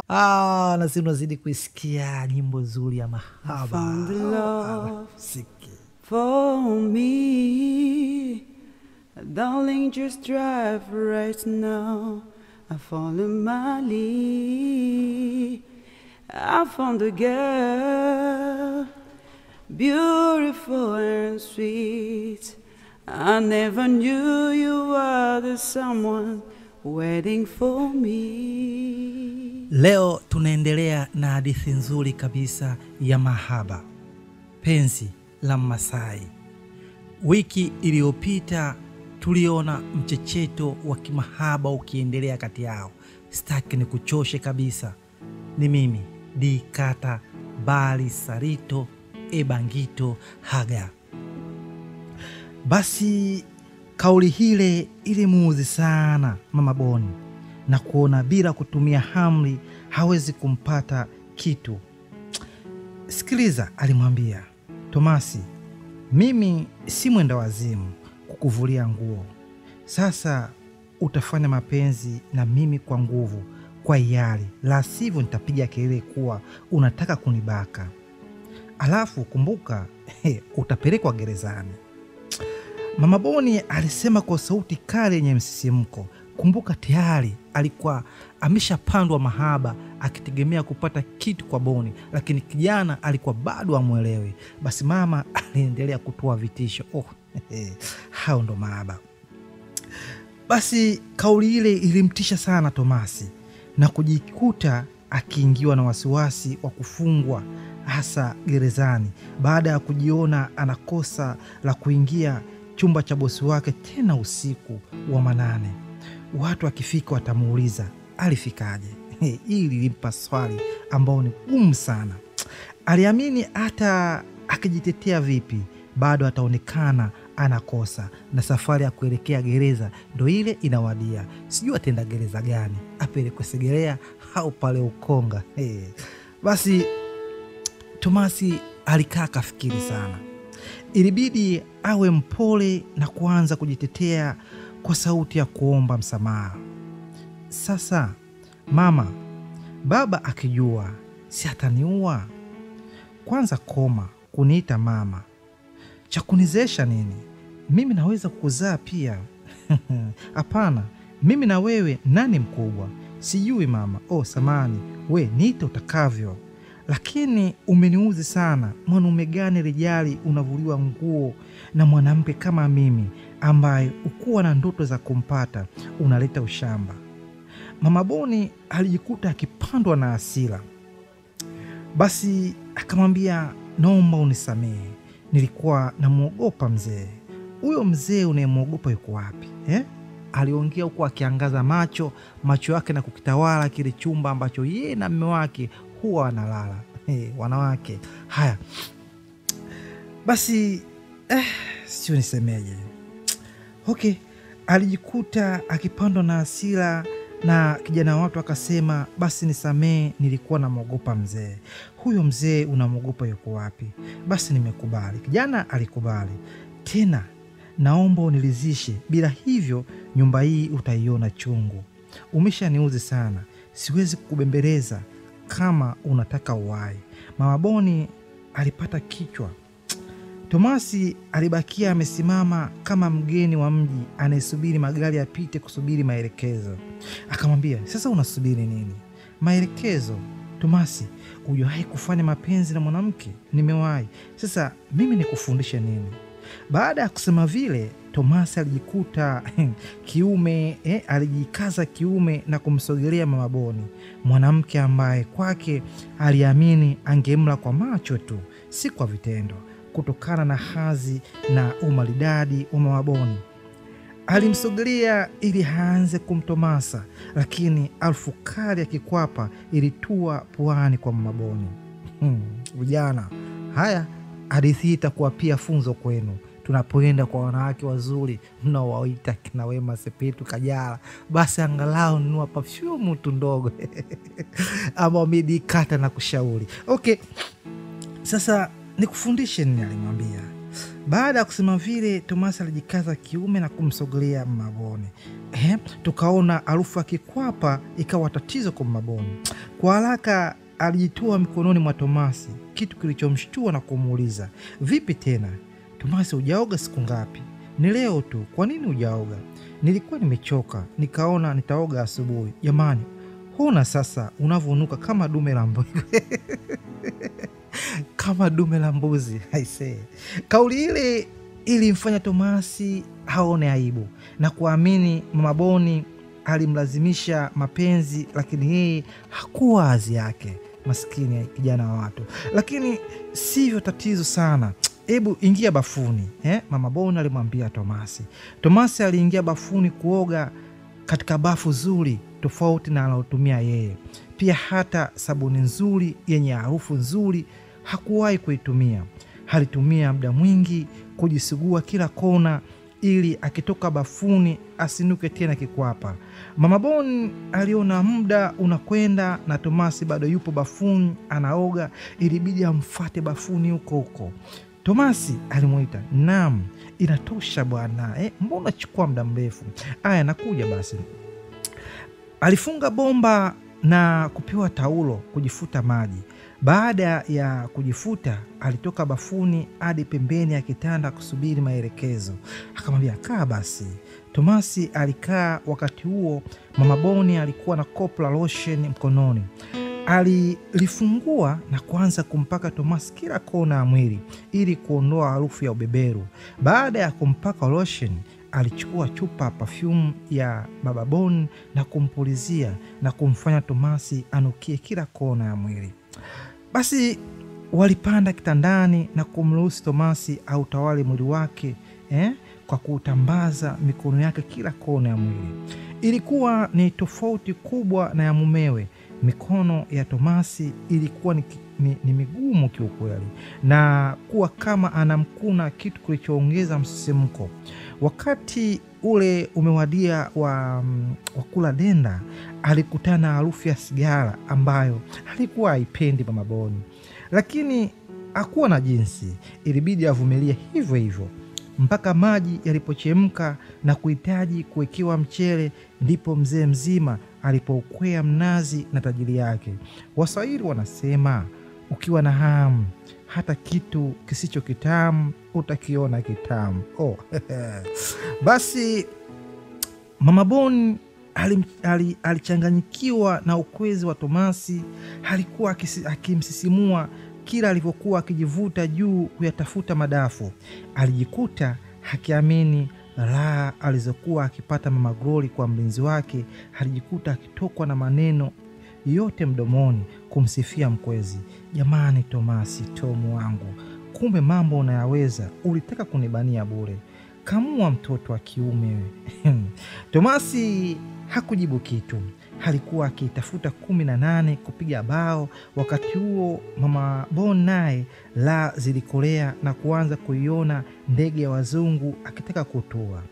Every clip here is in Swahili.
Nasi unazidi kuisikia nyimbo nzuri ya mahaba. Found the love Siki. for me, darling, just drive right now. I follow my lead. I found a girl, beautiful and sweet. I never knew you were the someone waiting for me. Leo tunaendelea na hadithi nzuri kabisa ya mahaba, penzi la Masai. Wiki iliyopita tuliona mchecheto wa kimahaba ukiendelea kati yao. Sitaki ni kuchoshe kabisa. Ni mimi Dikata Bali Sarito Ebangito Haga. Basi kauli hile ilimuudhi sana Mama Boni, na kuona bila kutumia hamli hawezi kumpata kitu. Sikiliza, alimwambia, Tomasi, mimi si mwenda wazimu kukuvulia nguo. Sasa utafanya mapenzi na mimi kwa nguvu, kwa hiari, la sivyo nitapiga kelele kuwa unataka kunibaka. Alafu kumbuka, utapelekwa gerezani. Mama Boni alisema kwa sauti kali yenye msisimko. Kumbuka tayari alikuwa ameshapandwa mahaba akitegemea kupata kitu kwa Boni, lakini kijana alikuwa bado amuelewe. Basi mama aliendelea kutoa vitisho. Hao ndo mahaba. Basi kauli ile ilimtisha sana Tomasi na kujikuta akiingiwa na wasiwasi wa kufungwa hasa gerezani, baada ya kujiona anakosa la kuingia chumba cha bosi wake tena usiku wa manane. Watu wakifika watamuuliza alifikaje. Hili lilimpa swali ambao ni gumu sana. Aliamini hata akijitetea vipi bado ataonekana anakosa, na safari ya kuelekea gereza ndo ile inawadia. Sijui atenda gereza gani, apelekwe Segerea au pale Ukonga. Basi Tomasi alikaa kafikiri sana. Ilibidi awe mpole na kuanza kujitetea kwa sauti ya kuomba msamaha. Sasa mama, baba akijua si ataniua? Kwanza koma kuniita mama, cha kunizesha nini? Mimi naweza kukuzaa pia. Hapana, mimi na wewe nani mkubwa? Sijui mama. Samani, we niite utakavyo, lakini umeniuzi sana. Mwanaume gani rijali unavuliwa nguo na mwanamke kama mimi ambaye ukuwa na ndoto za kumpata, unaleta ushamba. Mama Boni alijikuta akipandwa na hasira. Basi akamwambia, naomba unisamehe, nilikuwa namuogopa mzee. Huyo mzee unayemuogopa yuko wapi? Aliongea huko akiangaza macho yake na kukitawala kile chumba ambacho yeye na mume wake huwa wanalala. Wanawake haya. Basi sio nisemeje. Alijikuta akipandwa na hasira, na kijana watu akasema, basi nisamee, nilikuwa namuogopa mzee. Huyo mzee unamuogopa yuko wapi? Basi nimekubali. Kijana alikubali. Tena naomba unilizishe, bila hivyo nyumba hii utaiona chungu. Umeshaniuzi sana, siwezi kukubembeleza kama unataka uhai. Mama Boni alipata kichwa. Tomasi alibakia amesimama kama mgeni wa mji anayesubiri magari yapite kusubiri maelekezo. Akamwambia, sasa unasubiri nini? Maelekezo? Tomasi, hujawahi kufanya mapenzi na mwanamke? Nimewahi. Sasa mimi nikufundishe nini? Baada ya kusema vile, Tomasi alijikuta kiume, alijikaza kiume na kumsogelea Mama Boni, mwanamke ambaye kwake aliamini angemla kwa macho tu, si kwa vitendo, kutokana na hazi na umaridadi wa Mama Boni. Alimsogelea ili haanze kumtomasa, lakini alfu kali ya kikwapa ilitua puani kwa Mama Boni. Vijana, haya hadithi itakuwa pia funzo kwenu tunapoenda kwa wanawake wazuri mnaowaita kina Wema Sepetu Kajala. Basi angalau nunua perfume tu ndogo ama Dikata na kushauri. Sasa nikufundishe nini? Alimwambia, Baada ya kusema vile, Tomasi alijikaza kiume na kumsogelea Mama Boni. Tukaona harufu ya kikwapa ikawa tatizo kwa Mama Boni. Kwa haraka alijitoa mikononi mwa Tomasi, kitu kilichomshtua na kumuuliza, vipi tena Tomasi, hujaoga siku ngapi? Ni leo tu, kwa nini hujaoga? Nilikuwa nimechoka, nikaona nitaoga asubuhi. Jamani, huna sasa unavyonuka kama dume la mbuzi. Kama dume la mbuzi, aisee. Kauli ile ilimfanya Tomasi haone aibu na kuamini Mama Boni alimlazimisha mapenzi, lakini yeye hakuwa azi yake. Maskini kijana wa watu. Lakini sivyo tatizo sana. Hebu ingia bafuni. Mama Boni alimwambia Tomasi. Tomasi aliingia bafuni kuoga katika bafu zuri tofauti na anaotumia yeye. Pia hata sabuni nzuri yenye harufu nzuri hakuwahi kuitumia. Alitumia muda mwingi kujisugua kila kona ili akitoka bafuni asinuke tena kikwapa. Mama Boni aliona muda unakwenda na Tomasi bado yupo bafuni anaoga, ilibidi amfuate bafuni huko huko. Tomasi alimuita, naam, inatosha bwana, mbona chukua muda mrefu? Aya, nakuja basi. Alifunga bomba na kupewa taulo kujifuta maji. Baada ya kujifuta, alitoka bafuni hadi pembeni ya kitanda kusubiri maelekezo. Akamwambia, kaa basi. Tomasi alikaa. Wakati huo Mama Boni alikuwa na kopo la lotion mkononi. Alilifungua na kuanza kumpaka Tomasi kila kona ya mwili ili kuondoa harufu ya ubeberu. Baada ya kumpaka lotion, alichukua chupa perfume ya Baba Boni na kumpulizia na kumfanya Tomasi anukie kila kona ya mwili. Basi walipanda kitandani na kumruhusu Tomasi autawale mwili wake kwa kutambaza mikono yake kila kona ya mwili. Ilikuwa ni tofauti kubwa na ya mumewe. Mikono ya Tomasi ilikuwa ni migumu kiukweli na kuwa kama anamkuna, kitu kilichoongeza msisimko. Wakati ule umewadia wa kula denda, alikutana na harufu ya sigara ambayo alikuwa haipendi Mama Boni, lakini hakuwa na jinsi. Ilibidi avumilie hivyo hivyo mpaka maji yalipochemka na kuhitaji kuwekewa mchele, ndipo mzee mzima alipoukwea mnazi na tajiri yake. Waswahili wanasema, ukiwa na hamu hata kitu kisicho kitamu utakiona kitamu. Basi Mama Boni alichanganyikiwa na ukwezi wa Tomasi. Alikuwa akimsisimua kila alivyokuwa akijivuta juu kuyatafuta madafu. Alijikuta hakiamini raha alizokuwa akipata Mama Glory kwa mlinzi wake. Alijikuta akitokwa na maneno yote mdomoni kumsifia mkwezi. Jamani Tomasi, tomu wangu, kumbe mambo unayaweza, ulitaka kunibania bure. Kamua mtoto wa kiume. Tomasi hakujibu kitu. Alikuwa akitafuta 18 kupiga bao. Wakati huo Mama Boni naye la zilikolea na kuanza kuiona ndege ya wazungu akitaka kutua.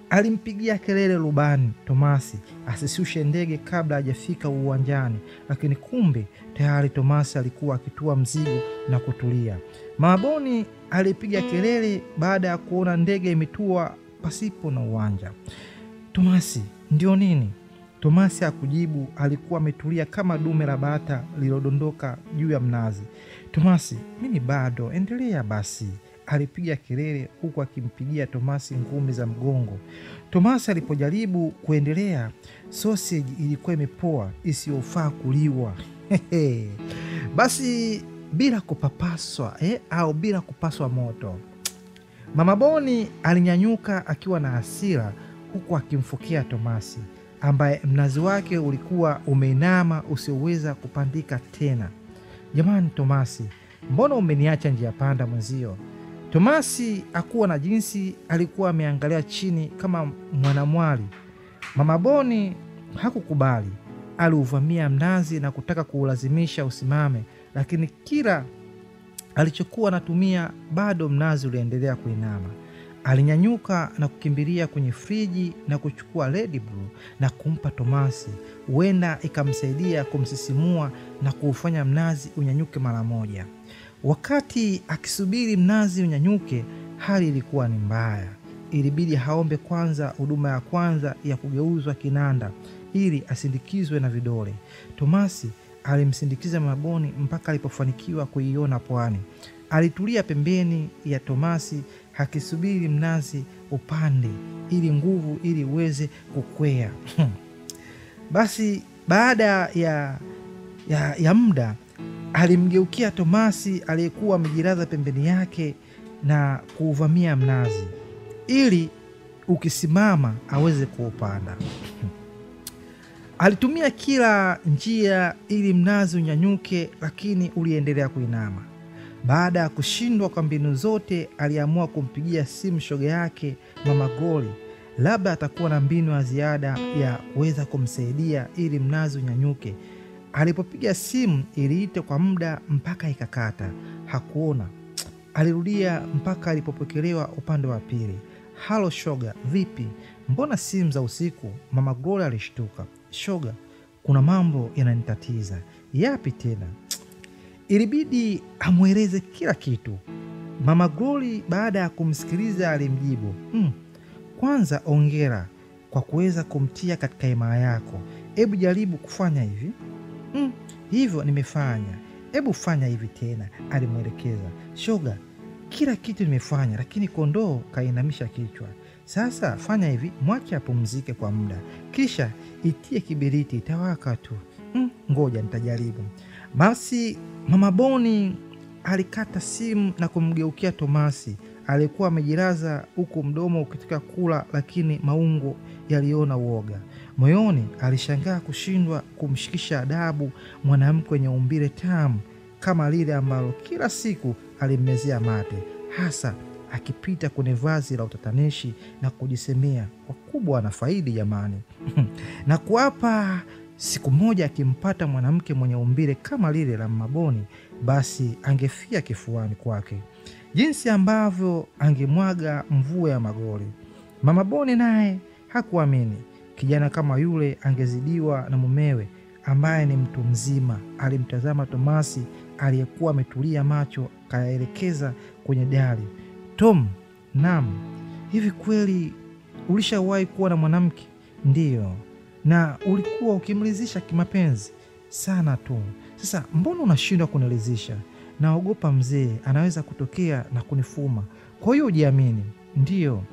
Alimpigia kelele rubani Tomasi asishushe ndege kabla hajafika uwanjani, lakini kumbe tayari Tomasi alikuwa akitua mzigo na kutulia. Mama Boni alipiga kelele baada ya kuona ndege imetua pasipo na uwanja. Tomasi, ndio nini? Tomasi hakujibu. Alikuwa ametulia kama dume la bata lilodondoka juu ya mnazi. Tomasi, mimi bado, endelea basi, alipiga kelele huku akimpigia Tomasi ngumi za mgongo. Tomasi alipojaribu kuendelea, sausage ilikuwa imepoa isiyofaa kuliwa. Basi bila kupapaswa au bila kupaswa moto. Mama Boni alinyanyuka akiwa na hasira huku akimfukia Tomasi ambaye mnazi wake ulikuwa umeinama usioweza kupandika tena. Jamani Tomasi, mbona umeniacha njia panda mwenzio? Tomasi hakuwa na jinsi, alikuwa ameangalia chini kama mwanamwali. Mama Boni hakukubali. Aliuvamia mnazi na kutaka kuulazimisha usimame, lakini kila alichokuwa anatumia bado mnazi uliendelea kuinama. Alinyanyuka na kukimbilia kwenye friji na kuchukua Red Bull na kumpa Tomasi. Huenda ikamsaidia kumsisimua na kuufanya mnazi unyanyuke mara moja. Wakati akisubiri mnazi unyanyuke, hali ilikuwa ni mbaya. Ilibidi haombe kwanza huduma ya kwanza ya kugeuzwa kinanda ili asindikizwe na vidole. Tomasi alimsindikiza Mama Boni mpaka alipofanikiwa kuiona pwani. Alitulia pembeni ya Tomasi akisubiri mnazi upande ili uweze kukwea. Basi baada ya muda alimgeukia Tomasi aliyekuwa amejilaza pembeni yake na kuuvamia mnazi ili ukisimama aweze kuupanda. Alitumia kila njia ili mnazi unyanyuke, lakini uliendelea kuinama. Baada ya kushindwa kwa mbinu zote, aliamua kumpigia simu shoga yake Mama Glory, labda atakuwa na mbinu ya ziada ya kuweza kumsaidia ili mnazi unyanyuke. Alipopiga simu iliita kwa muda mpaka ikakata. Hakuona. Alirudia mpaka alipopokelewa upande wa pili. Halo shoga, vipi? Mbona simu za usiku? Mama Glory alishtuka. Shoga, kuna mambo yananitatiza. Yapi tena? Ilibidi amweleze kila kitu. Mama Glory baada ya kumsikiliza alimjibu, kwanza ongera kwa kuweza kumtia katika himaya yako. Hebu jaribu kufanya hivi. Hivyo nimefanya. Hebu fanya hivi tena, alimwelekeza. Shoga, kila kitu nimefanya, lakini kondoo kainamisha kichwa. Sasa fanya hivi, mwache apumzike kwa muda, kisha itie kibiriti, itawaka tu. Ngoja nitajaribu. Basi Mama Boni alikata simu na kumgeukia Tomasi alikuwa amejilaza huku mdomo ukitaka kula, lakini maungo yaliona uoga. Moyoni alishangaa kushindwa kumshikisha adabu mwanamke mwenye umbile tamu kama lile ambalo kila siku alimmezea mate, hasa akipita kwenye vazi la utatanishi na kujisemea, wakubwa na faidi jamani. Na kuapa siku moja akimpata mwanamke mwenye umbile kama lile la Mama Boni, basi angefia kifuani kwake. Jinsi ambavyo angemwaga mvua ya magoli. Mama Boni naye hakuamini kijana kama yule angezidiwa na mumewe ambaye ni mtu mzima. Alimtazama Tomasi aliyekuwa ametulia, macho kayaelekeza kwenye dari. Tom, naam, hivi kweli ulishawahi kuwa na mwanamke? Ndiyo. Na ulikuwa ukimridhisha kimapenzi? Sana tu. Sasa mbona unashindwa kuniridhisha? Naogopa mzee anaweza kutokea na kunifuma. Kwa hiyo ujiamini. Ndiyo,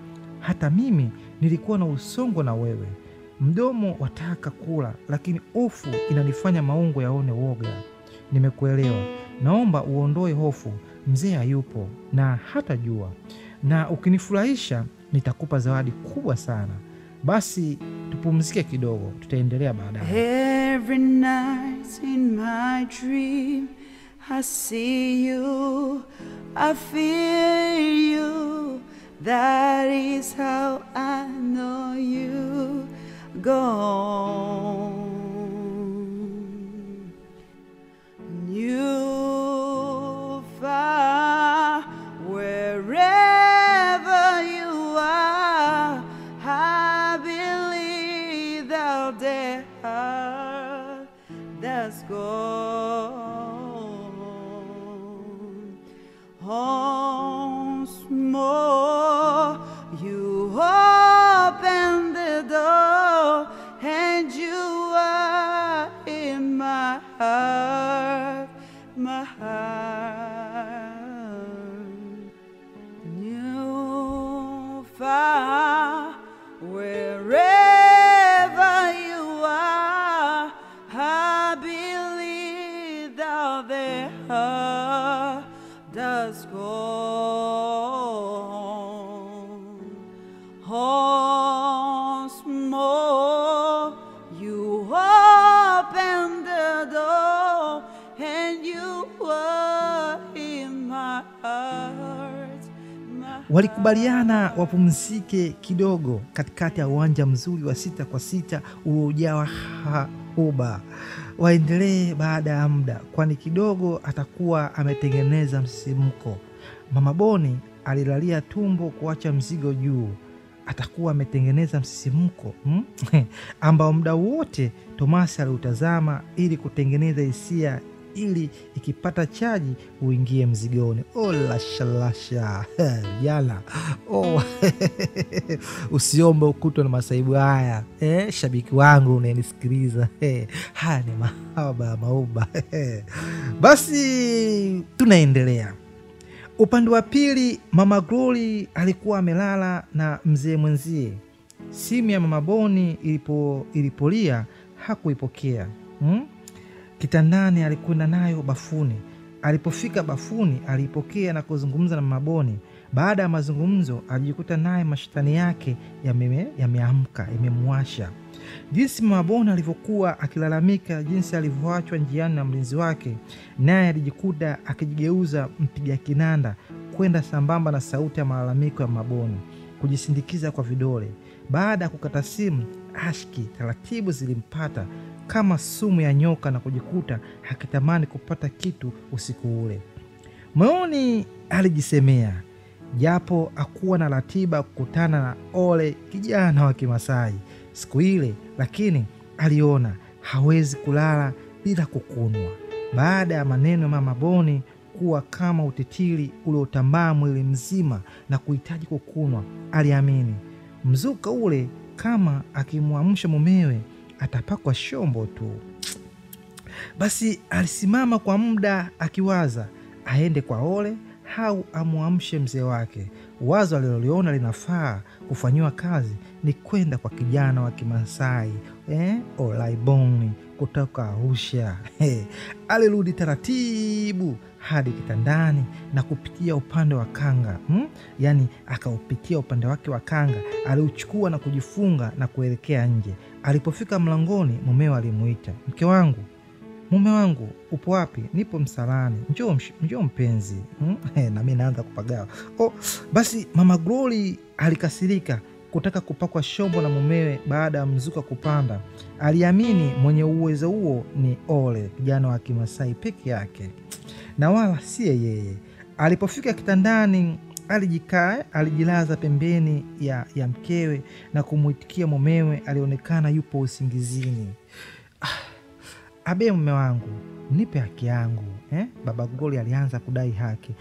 hata mimi nilikuwa na usongo na wewe. Mdomo wataka kula, lakini hofu inanifanya maungo yaone woga. Nimekuelewa. Naomba uondoe hofu. Mzee hayupo na hata jua. Na ukinifurahisha nitakupa zawadi kubwa sana. Basi tupumzike kidogo, tutaendelea baadaye. Every night in my dream I see you, I feel you. That is how I know you gone. You far wherever you are, I believe that there are that's gone. Once more you open the door and you are in my heart, my heart. You far wherever you are, I believe that there are that's gone. Once more you open the door and you are in my heart, my heart. Walikubaliana wapumzike kidogo katikati ya uwanja mzuri wa 6x6 uliojawa huba. Waendelee baada ya muda, kwani kidogo atakuwa ametengeneza msisimko. Mama Boni alilalia tumbo kuacha mzigo juu. Atakuwa ametengeneza msisimko ambao muda wote Tomasi aliutazama ili kutengeneza hisia ili ikipata chaji uingie mzigoni. Lasha jala usiombe ukutwe na masaibu haya. Shabiki wangu unanisikiliza, haya ni mahaba mauba. Basi tunaendelea. Upande wa pili, Mama Glory alikuwa amelala na mzee mwenzie. Simu ya Mama Boni ilipolia hakuipokea. Kitandani alikwenda nayo bafuni. Alipofika bafuni alipokea na kuzungumza na Mama Boni. Baada ya mazungumzo alijikuta naye mashetani yake yameamka, yamemwasha. Jinsi Mama Boni alivyokuwa akilalamika jinsi alivyoachwa njiani na mlinzi wake, naye alijikuta akijigeuza mpiga kinanda kwenda sambamba na sauti ya malalamiko ya Mama Boni, kujisindikiza kwa vidole. Baada ya kukata simu, ashki taratibu zilimpata kama sumu ya nyoka na kujikuta hakitamani kupata kitu usiku ule. Moyoni alijisemea, japo hakuwa na ratiba kukutana na Ole kijana wa Kimasai siku ile, lakini aliona hawezi kulala bila kukunwa. Baada ya maneno ya Mama Boni kuwa kama utitiri uliotambaa mwili mzima na kuhitaji kukunwa, aliamini mzuka ule kama akimwamsha mumewe atapakwa shombo tu. Basi alisimama kwa muda akiwaza aende kwa Ole au amwamshe mzee wake. Wazo aliloliona linafaa kufanyiwa kazi ni kwenda kwa kijana wa Kimasai Olaiboni kutoka Arusha. Alirudi taratibu hadi kitandani na kupitia upande wa kanga. Yani akaupitia upande wake wa kanga, aliuchukua na kujifunga na kuelekea nje. Alipofika mlangoni, mumewe alimuita, "Mke wangu, mume wangu, upo wapi?" "Nipo msalani." Njoo mpenzi." Na mimi naanza kupagawa. Basi Mama Glory alikasirika kutaka kupakwa shombo na mumewe. Baada ya mzuka kupanda, aliamini mwenye uwezo huo ni Ole kijana wa Kimasai peke yake na wala si yeye. Alipofika kitandani, alijilaza pembeni ya mkewe na kumuitikia mumewe. Alionekana yupo usingizini. "Abe mume wangu, nipe haki yangu." Baba Glory alianza kudai haki.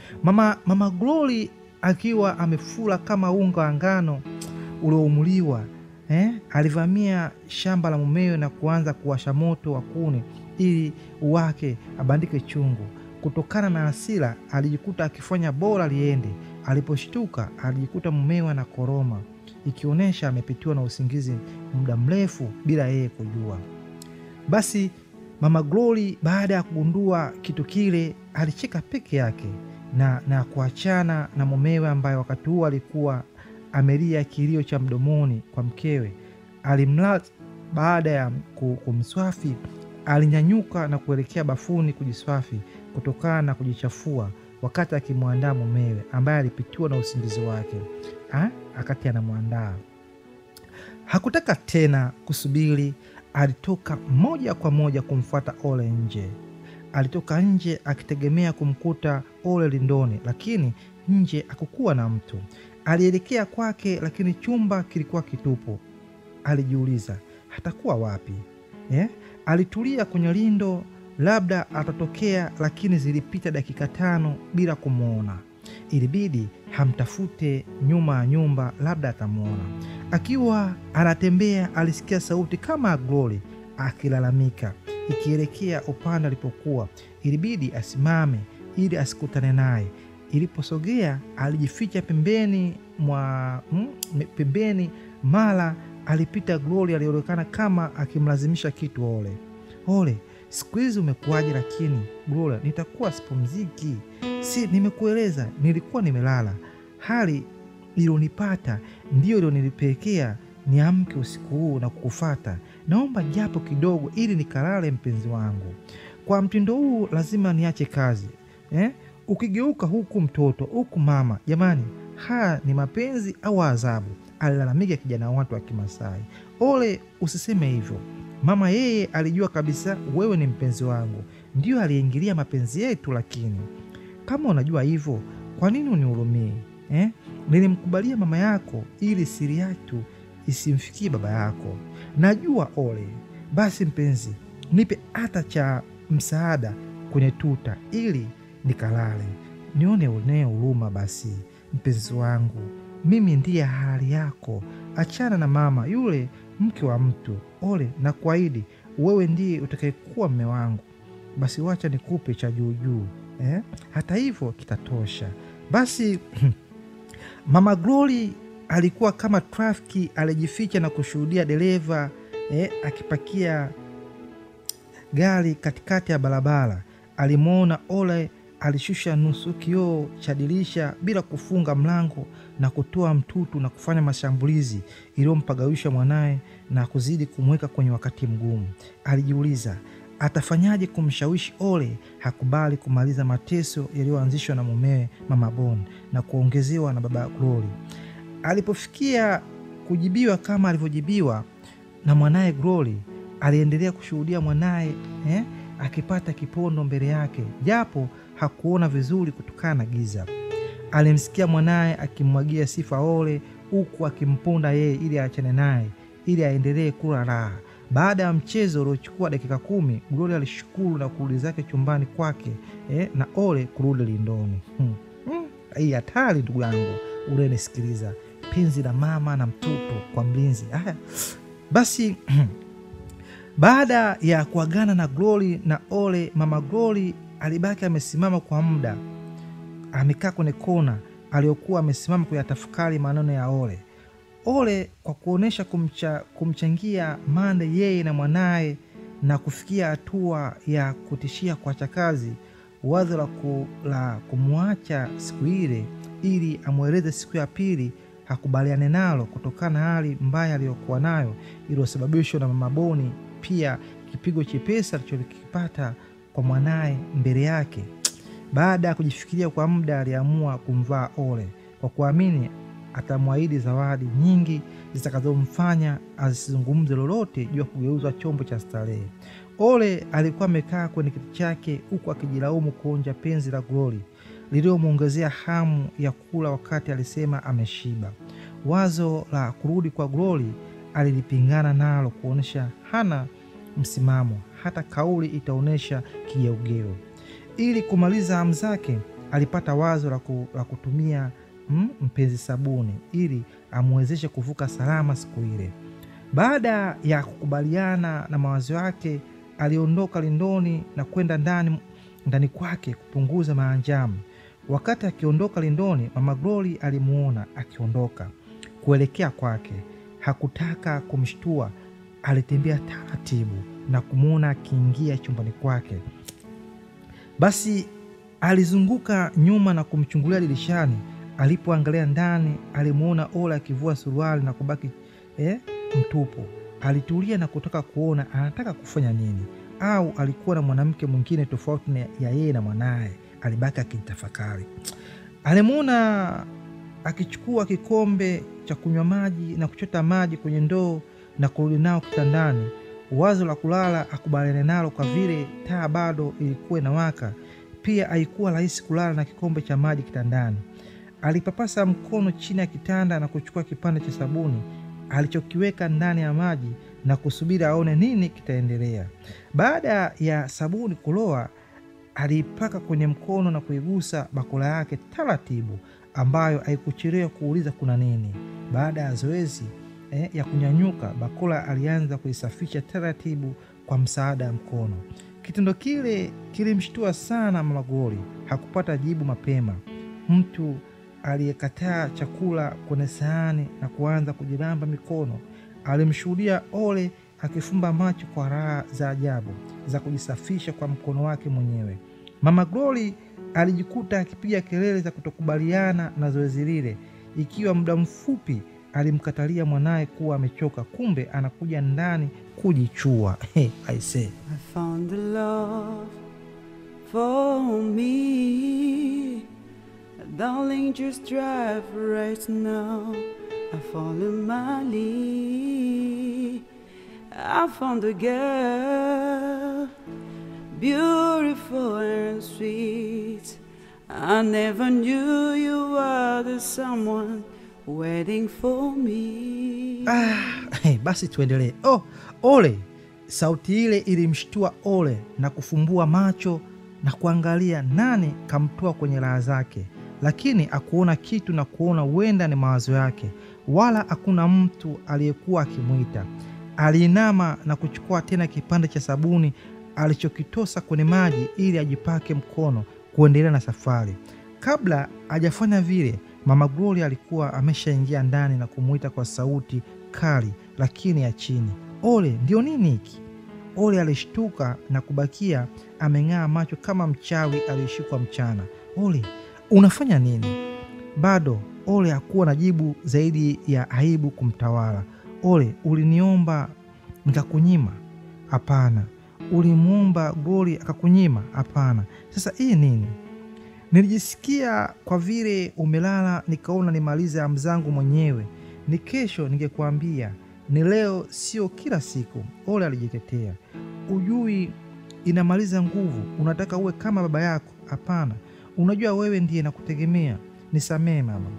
Mama Glory akiwa amefula kama unga wa ngano ulioumuliwa, alivamia shamba la mumewe na kuanza kuwasha moto wa kuni ili uwake abandike chungu. Kutokana na hasira alijikuta akifanya bora liende. Aliposhtuka alijikuta mumewe anakoroma, ikionyesha amepitiwa na usingizi muda mrefu bila yeye kujua. Basi Mama Glory baada ya kugundua kitu kile alicheka peke yake na kuachana na mumewe ambaye wakati huo alikuwa amelia kilio cha mdomoni kwa mkewe. Alimlaza. Baada ya kumswafi, alinyanyuka na kuelekea bafuni kujiswafi kutokana na kujichafua wakati akimwandaa mumewe ambaye alipitiwa na usingizi wake. Wakati anamwandaa, hakutaka tena kusubiri. Alitoka moja kwa moja kumfuata Ole nje. Alitoka nje akitegemea kumkuta Ole lindoni, lakini nje hakukuwa na mtu. Alielekea kwake, lakini chumba kilikuwa kitupu. Alijiuliza hatakuwa wapi. Alitulia kwenye lindo, labda atatokea, lakini zilipita dakika 5 bila kumwona. Ilibidi hamtafute nyuma ya nyumba, labda atamwona. Akiwa anatembea alisikia sauti kama Glory akilalamika ikielekea upande alipokuwa. Ilibidi asimame ili asikutane naye. Iliposogea alijificha pembeni. Mara alipita Glory alionekana kama akimlazimisha kitu Ole. "Ole, siku hizi umekuwaje?" "Lakini Glory, nitakuwa sipumziki. Si nimekueleza nilikuwa nimelala. Hali ilionipata ndio ilionipelekea niamke usiku huu na kukufuata. Naomba japo kidogo ili nikalale mpenzi wangu. Kwa mtindo huu lazima niache kazi. Ukigeuka huku mtoto, huku mama. Jamani, haya ni mapenzi au adhabu?" alilalamika kijana watu wa Kimasai. "Ole, usiseme hivyo. Mama yeye alijua kabisa wewe ni mpenzi wangu. Ndio aliingilia mapenzi yetu, lakini kama unajua hivyo, kwa nini unihurumii? Nilimkubalia mama yako ili siri yetu isimfikie baba yako. Najua Ole. Basi mpenzi, nipe hata cha msaada kwenye tuta ili nikalale. Nione huruma basi mpenzi wangu, mimi ndiye hali yako. Achana na mama yule mke wa mtu. Ole, na kuahidi wewe ndiye utakayekuwa mume wangu. Basi wacha nikupe cha juu juu, hata hivyo kitatosha. Basi Mama Glory alikuwa kama trafiki, alijificha na kushuhudia dereva akipakia gari katikati ya barabara. Alimwona Ole alishusha nusu kioo cha dirisha bila kufunga mlango na kutoa mtutu na kufanya mashambulizi iliyompagawisha mwanaye na kuzidi kumweka kwenye wakati mgumu. Alijiuliza atafanyaje kumshawishi Ole hakubali kumaliza mateso yaliyoanzishwa na mumewe Mama Bon na kuongezewa na baba Glory. Alipofikia kujibiwa kama alivyojibiwa na mwanaye Glory, aliendelea kushuhudia mwanaye akipata kipondo mbele yake, japo hakuona vizuri kutokana na giza. Alimsikia mwanaye akimwagia sifa Ole huku akimponda yeye ili aachane naye ili aendelee kula raha. Baada ya mchezo uliochukua dakika 10, Glory alishukuru na kurudi zake chumbani kwake na Ole kurudi lindoni. Hii hatari ndugu yangu, unanisikiliza. Penzi la mama na mtoto kwa mlinzi. Basi baada ya kuagana na Glory na Ole, Mama Glory alibaki amesimama kwa muda, amekaa kwenye kona aliyokuwa amesimama kuyatafakari maneno ya Ole. Ole kwa kuonesha kumchangia mande yeye na mwanaye na kufikia hatua ya kutishia kuacha kazi, wazo la kumwacha siku ile ili amweleze siku ya pili hakubaliane nalo kutokana na hali mbaya aliyokuwa nayo iliyosababishwa na Mama Boni, pia kipigo chepesi alichokipata kwa mwanaye mbele yake. Baada ya kujifikiria kwa muda, aliamua kumvaa Ole kwa kuamini atamwahidi zawadi nyingi zitakazomfanya asizungumze lolote juu ya kugeuzwa chombo cha starehe. Ole alikuwa amekaa kwenye kiti chake huku akijilaumu kuonja penzi la Glory lililomuongezea hamu ya kula wakati alisema ameshiba. Wazo la kurudi kwa Glory alilipingana nalo, kuonesha hana msimamo, hata kauli itaonesha kigeugeu. Ili kumaliza hamu zake, alipata wazo la kutumia mpenzi sabuni ili amwezeshe kuvuka salama siku ile. Baada ya kukubaliana na mawazo yake, aliondoka lindoni na kwenda ndani kwake kupunguza maanjamu. Wakati akiondoka lindoni, Mama Glory alimuona akiondoka kuelekea kwake. Hakutaka kumshtua, alitembea taratibu na kumuona akiingia chumbani kwake. Basi alizunguka nyuma na kumchungulia dirishani. Alipoangalia ndani, alimuona Ole akivua suruali na kubaki mtupu. Alitulia na kutaka kuona anataka kufanya nini, au alikuwa na mwanamke mwingine tofauti ya yeye na mwanaye. Alibaki akitafakari. Alimuona akichukua kikombe cha kunywa maji na kuchota maji kwenye ndoo na kurudi nao kitandani. Wazo la kulala akubaliane nalo kwa vile taa bado ilikuwa inawaka. Pia haikuwa rahisi kulala na kikombe cha maji kitandani. Alipapasa mkono chini ya kitanda na kuchukua kipande cha sabuni alichokiweka ndani ya maji na kusubiri aone nini kitaendelea. Baada ya sabuni kuloa, alipaka kwenye mkono na kuigusa bakora yake taratibu, ambayo haikuchelewa kuuliza kuna nini. Baada ya zoezi ya kunyanyuka, bakora alianza kuisafisha taratibu kwa msaada wa mkono. Kitendo kile kilimshtua sana Mama Glory. Hakupata jibu mapema. Mtu aliyekataa chakula kwenye sahani na kuanza kujilamba mikono. Alimshuhudia Ole akifumba macho kwa raha za ajabu za kujisafisha kwa mkono wake mwenyewe. Mama Glory alijikuta akipiga kelele za kutokubaliana na zoezi lile. Ikiwa muda mfupi alimkatalia mwanaye kuwa amechoka, kumbe anakuja ndani kujichua. I say, I found the love for me. Darling, just drive right now. I follow my lead. I found a girl, beautiful and sweet. I never knew you were the someone waiting for me. Basi tuendelee. Ole, sauti ile ilimshtua Ole na kufumbua macho na kuangalia nani kamtoa kwenye raha zake, lakini akuona kitu na kuona huenda ni mawazo yake, wala hakuna mtu aliyekuwa akimwita. Aliinama na kuchukua tena kipande cha sabuni alichokitosa kwenye maji ili ajipake mkono kuendelea na safari. Kabla hajafanya vile, Mama Glory alikuwa ameshaingia ndani na kumuita kwa sauti kali lakini ya chini, "Ole, ndio nini hiki?" Ole alishtuka na kubakia ameng'aa macho kama mchawi aliyeshikwa mchana. "Ole, unafanya nini?" Bado Ole hakuwa na jibu zaidi ya aibu kumtawala. "Ole, uliniomba nikakunyima?" "Hapana." "Ulimuomba Glory akakunyima?" "Hapana." "Sasa hii nini?" "Nilijisikia kwa vile umelala nikaona nimalize hamu zangu mwenyewe. Ni kesho ningekuambia, ni leo, sio kila siku." Ole alijitetea. "Ujui inamaliza nguvu, unataka uwe kama baba yako." "Hapana, unajua wewe ndiye nakutegemea. Nisamehe mama."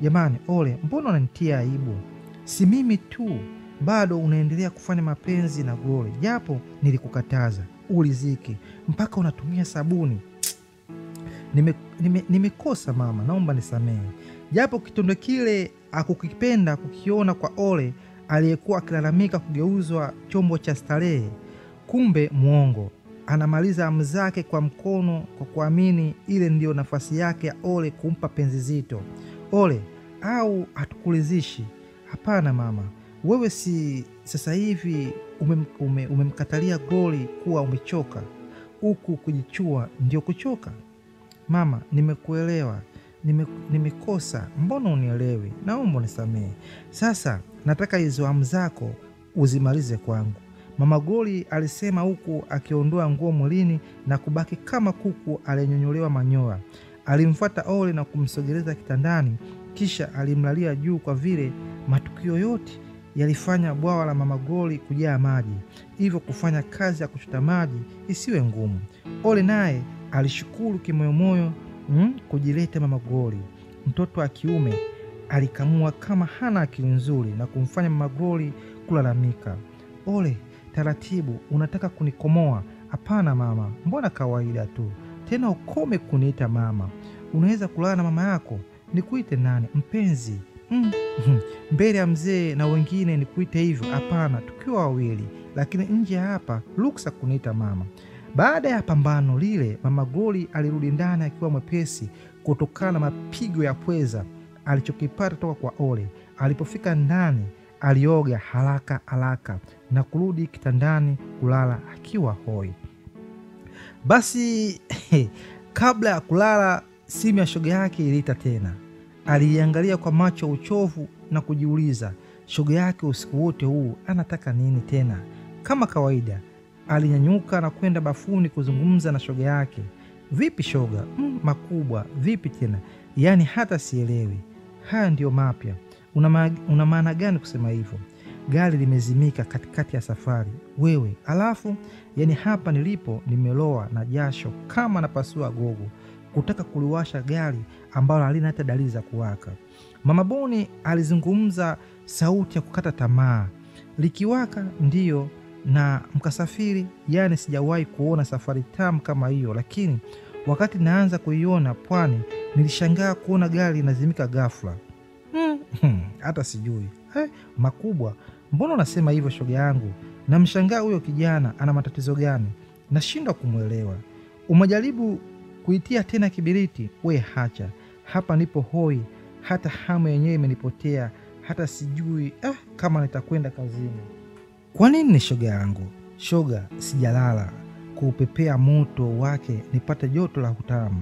"Jamani Ole, mbona unanitia aibu? Si mimi tu, bado unaendelea kufanya mapenzi na Glory, japo nilikukataza uliziki mpaka unatumia sabuni." Nimekosa mama, naomba nisamehe." Japo kitendo kile hakukipenda kukiona kwa Ole aliyekuwa akilalamika kugeuzwa chombo cha starehe. Kumbe muongo, anamaliza hamu zake kwa mkono, kwa kuamini ile ndiyo nafasi yake ya Ole kumpa penzi zito. "Ole, au hatukulizishi?" "Hapana mama, wewe si sasa hivi umemkatalia Glory kuwa umechoka, huku kujichua ndio kuchoka?" "Mama, nimekuelewa, nimekosa, mbona unielewi? Naomba unisamehe. Sasa nataka hizo hamu zako uzimalize kwangu." Mama Glory alisema huku akiondoa nguo mwilini na kubaki kama kuku aliyenyonyolewa manyoya. Alimfuata Ole na kumsogeleza kitandani, kisha alimlalia juu kwa vile matukio yote yalifanya bwawa la Mama Glory kujaa maji, hivyo kufanya kazi ya kuchota maji isiwe ngumu. Ole naye alishukuru kimoyomoyo kujileta Mama Glory. Mtoto wa kiume alikamua kama hana akili nzuri na kumfanya Mama Glory kulalamika. "Ole, taratibu, unataka kunikomoa?" "Hapana mama, mbona kawaida tu. Tena ukome kuniita mama. Unaweza kulala na mama yako? Nikuite nani? Mpenzi?" "Mbele ya mzee na wengine nikuite hivyo?" "Hapana, tukiwa wawili, lakini nje hapa ruksa kuniita mama." Baada ya pambano lile, Mama Glory alirudi ndani akiwa mwepesi kutokana na mapigo ya pweza alichokipata toka kwa Ole. Alipofika ndani, alioga haraka haraka na kurudi kitandani kulala akiwa hoi. Basi kabla ya kulala, simu ya shoga yake iliita tena. Aliiangalia kwa macho ya uchovu na kujiuliza, shoga yake usiku wote huu anataka nini tena? Kama kawaida, alinyanyuka na kwenda bafuni kuzungumza na shoga yake. "Vipi shoga?" "Makubwa." "Vipi tena?" "Yaani hata sielewi. Haya ndiyo mapya." Una maana gani kusema hivyo?" "Gari limezimika katikati ya safari." "Wewe, alafu?" "Yaani hapa nilipo nimeloa na jasho kama napasua gogo kutaka kuliwasha gari ambalo halina hata dalili za kuwaka." Mama Boni alizungumza sauti ya kukata tamaa. "Likiwaka ndiyo na mkasafiri?" "Yaani sijawahi kuona safari tamu kama hiyo, lakini wakati naanza kuiona pwani nilishangaa kuona gari linazimika ghafla." "Hata sijui." "Makubwa, mbona unasema hivyo shoga yangu? Namshangaa huyo kijana ana matatizo gani? Nashindwa kumwelewa." "Umejaribu kuitia tena kibiriti?" "We hacha, hapa nipo hoi, hata hamu yenyewe imenipotea, hata sijui kama nitakwenda kazini." "Kwa nini shoga yangu?" "Shoga, sijalala kuupepea moto wake nipate joto la utamu."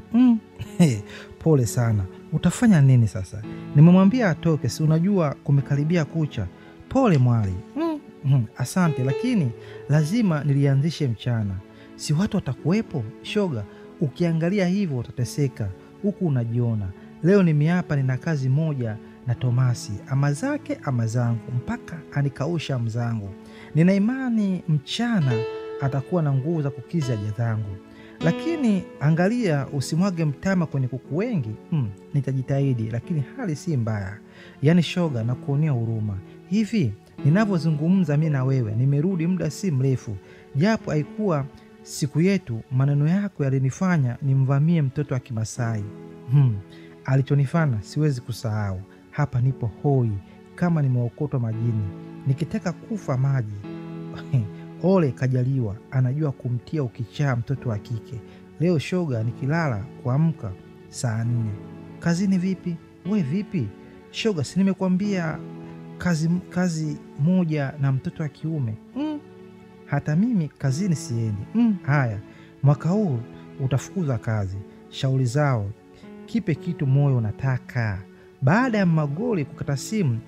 Pole sana. Utafanya nini sasa?" "Nimemwambia atoke, si unajua kumekaribia kucha." "Pole mwali." Asante, lakini lazima nilianzishe mchana. Si watu watakuwepo?" "Shoga, ukiangalia hivyo utateseka, huku unajiona. Leo nimeapa nina kazi moja na Tomasi, ama zake ama zangu, mpaka anikausha mzangu. Nina imani mchana atakuwa na nguvu za kukiza haja zangu. Lakini angalia usimwage mtama kwenye kuku wengi." "Nitajitahidi, lakini hali si mbaya." "Yaani shoga, na kuonea huruma. Hivi ninavyozungumza mimi na wewe nimerudi muda si mrefu, japo haikuwa siku yetu maneno yako yalinifanya nimvamie mtoto wa Kimasai. Alichonifanya siwezi kusahau. Hapa nipo hoi kama nimeokotwa majini, nikitaka kufa maji. Ole kajaliwa, anajua kumtia ukichaa mtoto wa kike. Leo shoga nikilala kuamka saa 4. Kazini vipi? We vipi? Shoga, si nimekwambia kazi moja na mtoto wa kiume. Hata mimi kazini siendi. Haya, mwaka huu utafukuza kazi. Shauri zao, kipe kitu moyo unataka. Baada ya Magoli kukata simu,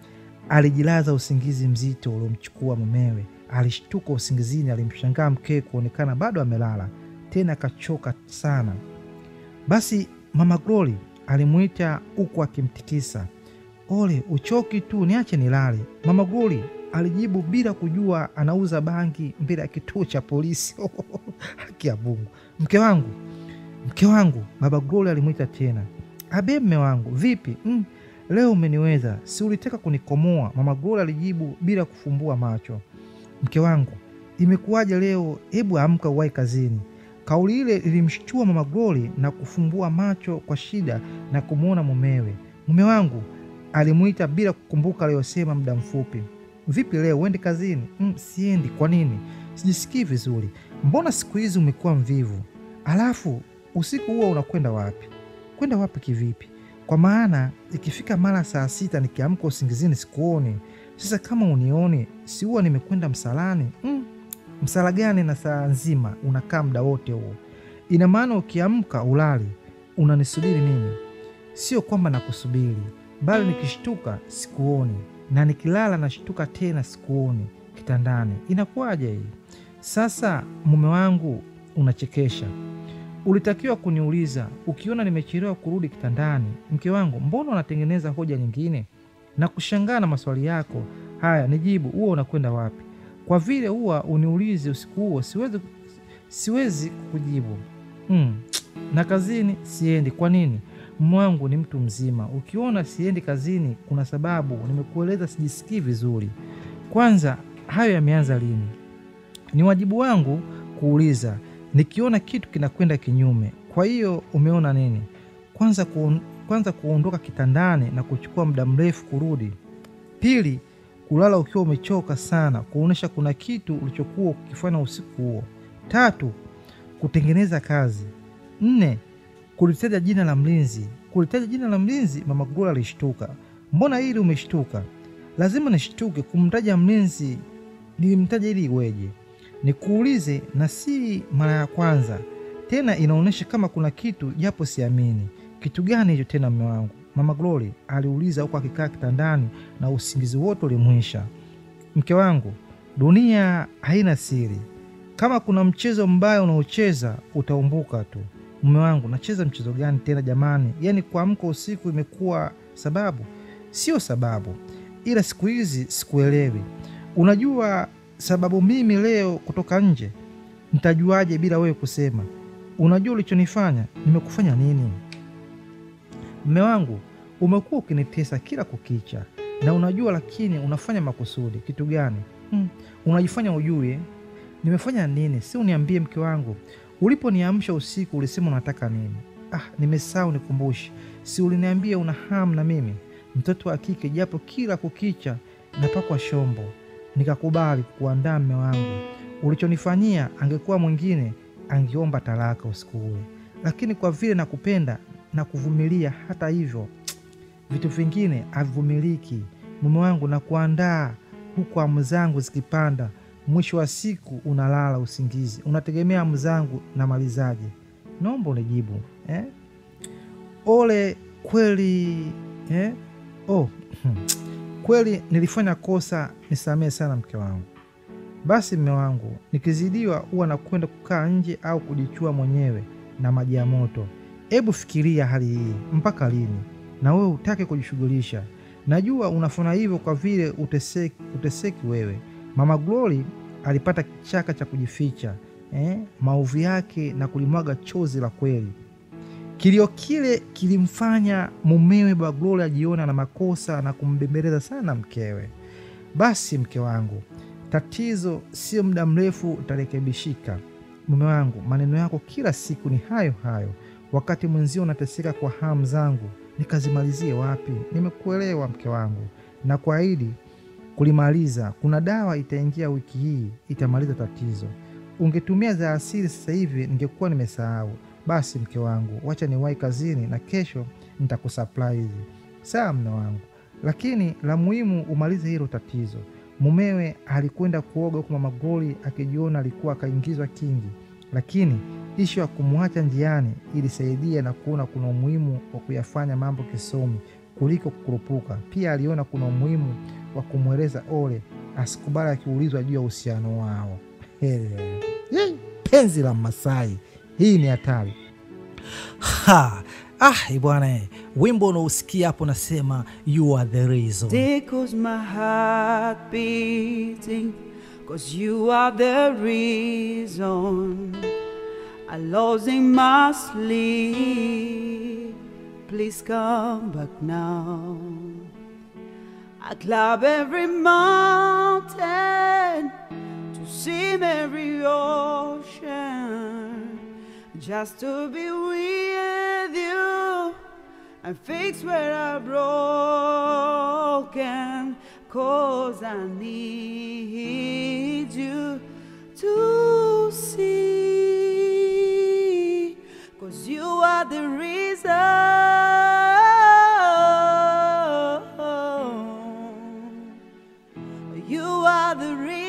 alijilaza usingizi mzito uliomchukua mumewe. Alishtuka usingizini, alimshangaa mkewe kuonekana bado amelala, tena akachoka sana. Basi Mama Glory alimuita huku akimtikisa. Ole, uchoki tu, niache nilale. Mama Glory alijibu bila kujua anauza bangi mbele ya kituo cha polisi. Haki ya Mungu. Mke wangu, Baba Glory alimuita tena. Abe mme wangu, vipi? Leo umeniweza, si ulitaka kunikomoa? Mama Glory alijibu bila kufumbua macho. Mke wangu, imekuwaje leo? Hebu amka uwahi kazini. Kauli ile ilimshtua Mama Glory na kufumbua macho kwa shida na kumuona mumewe. Mume wangu, alimuita bila kukumbuka aliyosema muda mfupi. Vipi leo uende kazini? Siendi. Kwa nini? Sijisikii vizuri. Mbona siku hizi umekuwa mvivu? Alafu usiku huo unakwenda wapi? Kwenda wapi kivipi? Kwa maana ikifika mara saa 6 nikiamka usingizini sikuoni. Sasa kama unioni, si huwa nimekwenda msalani? Msala gani na saa nzima unakaa muda wote huo? Ina maana ukiamka ulali unanisubiri mimi? Sio kwamba nakusubiri, bali nikishtuka sikuoni, na nikilala nashtuka tena sikuoni kitandani. Inakuwaje hii? Sasa mume wangu, unachekesha. Ulitakiwa kuniuliza ukiona nimechelewa kurudi kitandani. Mke wangu, mbona unatengeneza hoja nyingine? Na kushangaa na maswali yako. Haya, nijibu, huwa unakwenda wapi? Kwa vile huwa uniulize usiku huo, siwezi kukujibu. Na kazini siendi. Kwa nini? Mume wangu ni mtu mzima. Ukiona siendi kazini kuna sababu. Nimekueleza sijisikii vizuri. Kwanza, hayo yameanza lini? Ni wajibu wangu kuuliza nikiona kitu kinakwenda kinyume. Kwa hiyo umeona nini? Kwanza kuondoka kitandani na kuchukua muda mrefu kurudi. Pili, kulala ukiwa umechoka sana, kuonesha kuna kitu ulichokuwa ukifanya usiku huo. Tatu, kutengeneza kazi. 4, kulitaja jina la mlinzi. Kulitaja jina la mlinzi, Mama Glory alishtuka. Mbona hili umeshtuka? Lazima nishtuke. Kumtaja mlinzi nilimtaja ili iweje? Nikuulize, na si mara ya kwanza. Tena inaonesha kama kuna kitu japo siamini. Kitu gani hicho tena mume wangu? Mama Glory aliuliza huku akikaa kitandani na usingizi wote ulimwisha. Mke wangu, dunia haina siri. Kama kuna mchezo mbaya unaocheza utaumbuka tu. Mume wangu, nacheza mchezo gani tena jamani? Yaani kuamka usiku imekuwa sababu? Sio sababu, ila siku hizi sikuelewi. Unajua sababu mimi leo kutoka nje? Nitajuaje bila wewe kusema? Unajua ulichonifanya? Nimekufanya nini? Mume wangu, umekuwa ukinitesa kila kukicha na unajua, lakini unafanya makusudi. Kitu gani? Unajifanya ujue. Nimefanya nini? Si uniambie mke wangu. Uliponiamsha usiku ulisema unataka nini? Nimesahau, nikumbushe. Si uliniambia una hamu na mimi, mtoto wa kike, japo kila kukicha napakwa shombo. Nikakubali kuandaa mume wangu. Ulichonifanyia, angekuwa mwingine angeomba talaka usiku ule, lakini kwa vile nakupenda na kuvumilia. Hata hivyo vitu vingine havumiliki mume wangu, na kuandaa huku hamu zangu zikipanda. Mwisho wa siku unalala usingizi, unategemea hamu zangu na malizaje? Naomba unijibu. Ole kweli. Kweli nilifanya kosa, nisamehe sana mke wangu. Basi mume wangu, nikizidiwa huwa nakwenda kukaa nje au kujichua mwenyewe na maji ya moto. Hebu fikiria hali hii, mpaka lini? Na wewe utake kujishughulisha. Najua unafanya hivyo kwa vile uteseki wewe. Mama Glory alipata kichaka cha kujificha maovu yake na kulimwaga chozi la kweli. Kilio kile kilimfanya mumewe Baba Glory ajiona na makosa na kumbembeleza sana mkewe. Basi mke wangu, tatizo sio muda mrefu utarekebishika. Mume wangu, maneno yako kila siku ni hayo hayo. Wakati mwenzio unateseka kwa hamu zangu, nikazimalizie wapi? Nimekuelewa mke wangu, na kuahidi kulimaliza. Kuna dawa itaingia wiki hii, itamaliza tatizo. Ungetumia za asili sasa hivi ningekuwa nimesahau. Basi mke wangu, wacha niwahi kazini na kesho nitakusurprise. Sawa mume wangu, lakini la muhimu umalize hilo tatizo. Mumewe alikwenda kuoga huko Mama Glory akijiona alikuwa akaingizwa kingi, lakini ishu ya kumwacha njiani ilisaidia na kuona kuna umuhimu wa kuyafanya mambo kisomi kuliko kukurupuka. Pia aliona kuna umuhimu wa kumweleza Ole asikubali akiulizwa juu ya uhusiano wao. Penzi la Masai, hii ni hatari. Bwana, wimbo unaosikia hapo nasema you are the reason. There goes my heart beating, 'cause you are the reason. I'm losing my sleep. Please come back now. I climb every mountain to see every ocean, just to be with you and fix where I've broken, 'cause I need you to see, 'cause you are the reason. You are the reason.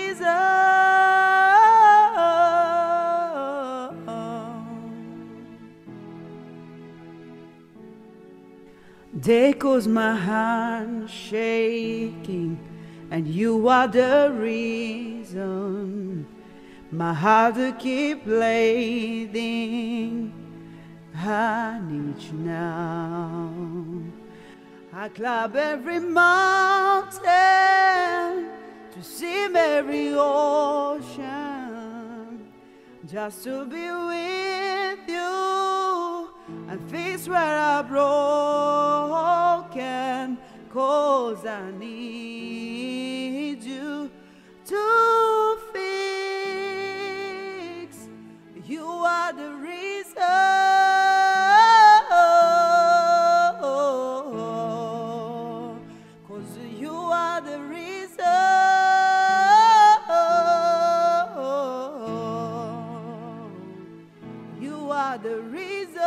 There goes my hand shaking, and you are the reason. My heart to keep bleeding, I need you now. I climb every mountain to see every ocean, just to be with you and fix where I've broken, 'cause I need you to fix. You are the reason. The reason.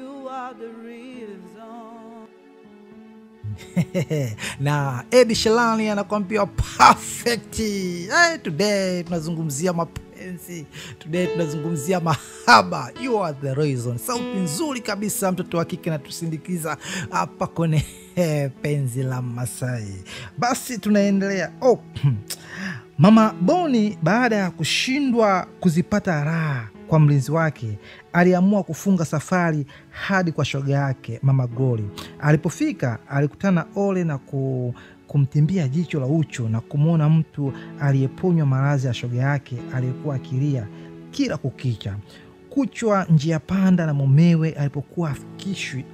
You are the reason. Na Ed Sheeran anakuambia perfect. Today tunazungumzia mapenzi. Today tunazungumzia mahaba. You are the reason. Sauti nzuri kabisa, mtoto wa kike na tusindikiza hapa kwenye penzi la Masai. Basi tunaendelea. Mama Boni baada ya kushindwa kuzipata raha kwa mlinzi wake, aliamua kufunga safari hadi kwa shoga yake Mama Glory. Alipofika alikutana Ole na kumtimbia jicho la ucho na kumwona mtu aliyeponywa maradhi ya shoga yake aliyekuwa akilia kila kukicha. Kuchwa njia panda na mumewe alipokuwa afikishwi.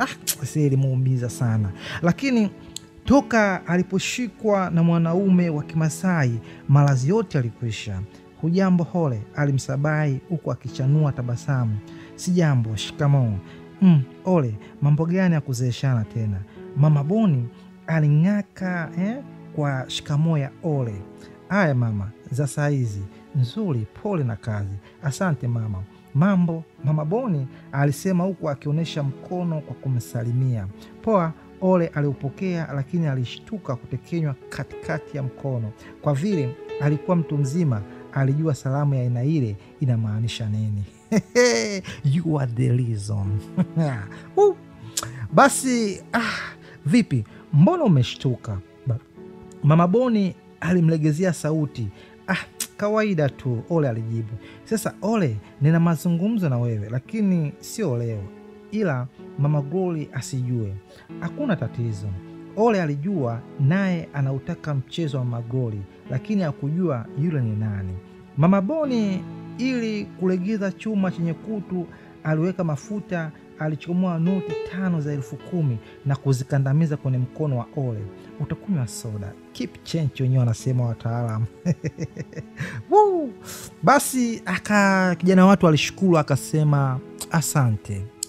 Ilimuumiza sana. Lakini toka aliposhikwa na mwanaume wa Kimasai, maradhi yote alikwisha. Hujambo Ole, alimsabai huku akichanua tabasamu. Sijambo, shikamoo. Ole, mambo gani ya kuzeeshana tena? Mama Boni aling'aka kwa shikamoo ya Ole. Haya mama, za saa hizi nzuri, pole na kazi. Asante mama. Mambo, Mama Boni alisema huku akionyesha mkono kwa kumsalimia. Poa, Ole aliupokea, lakini alishtuka kutekenywa katikati ya mkono. Kwa vile alikuwa mtu mzima, alijua salamu ya aina ile inamaanisha nini. You are the reason. Basi, vipi? Mbona umeshtuka? Mama Boni alimlegezea sauti. Kawaida tu, Ole alijibu. Sasa Ole, nina mazungumzo na wewe, lakini sio leo, ila Mama Glory asijue. Hakuna tatizo. Ole alijua naye anautaka mchezo wa Mama Glory, lakini hakujua yule ni nani. Mama Boni ili kulegeza chuma chenye kutu aliweka mafuta alichomoa noti 5 za 10,000 na kuzikandamiza kwenye mkono wa Ole. Utakunywa soda, keep change wenyewe wanasema wataalamu. Basi kijana watu alishukuru akasema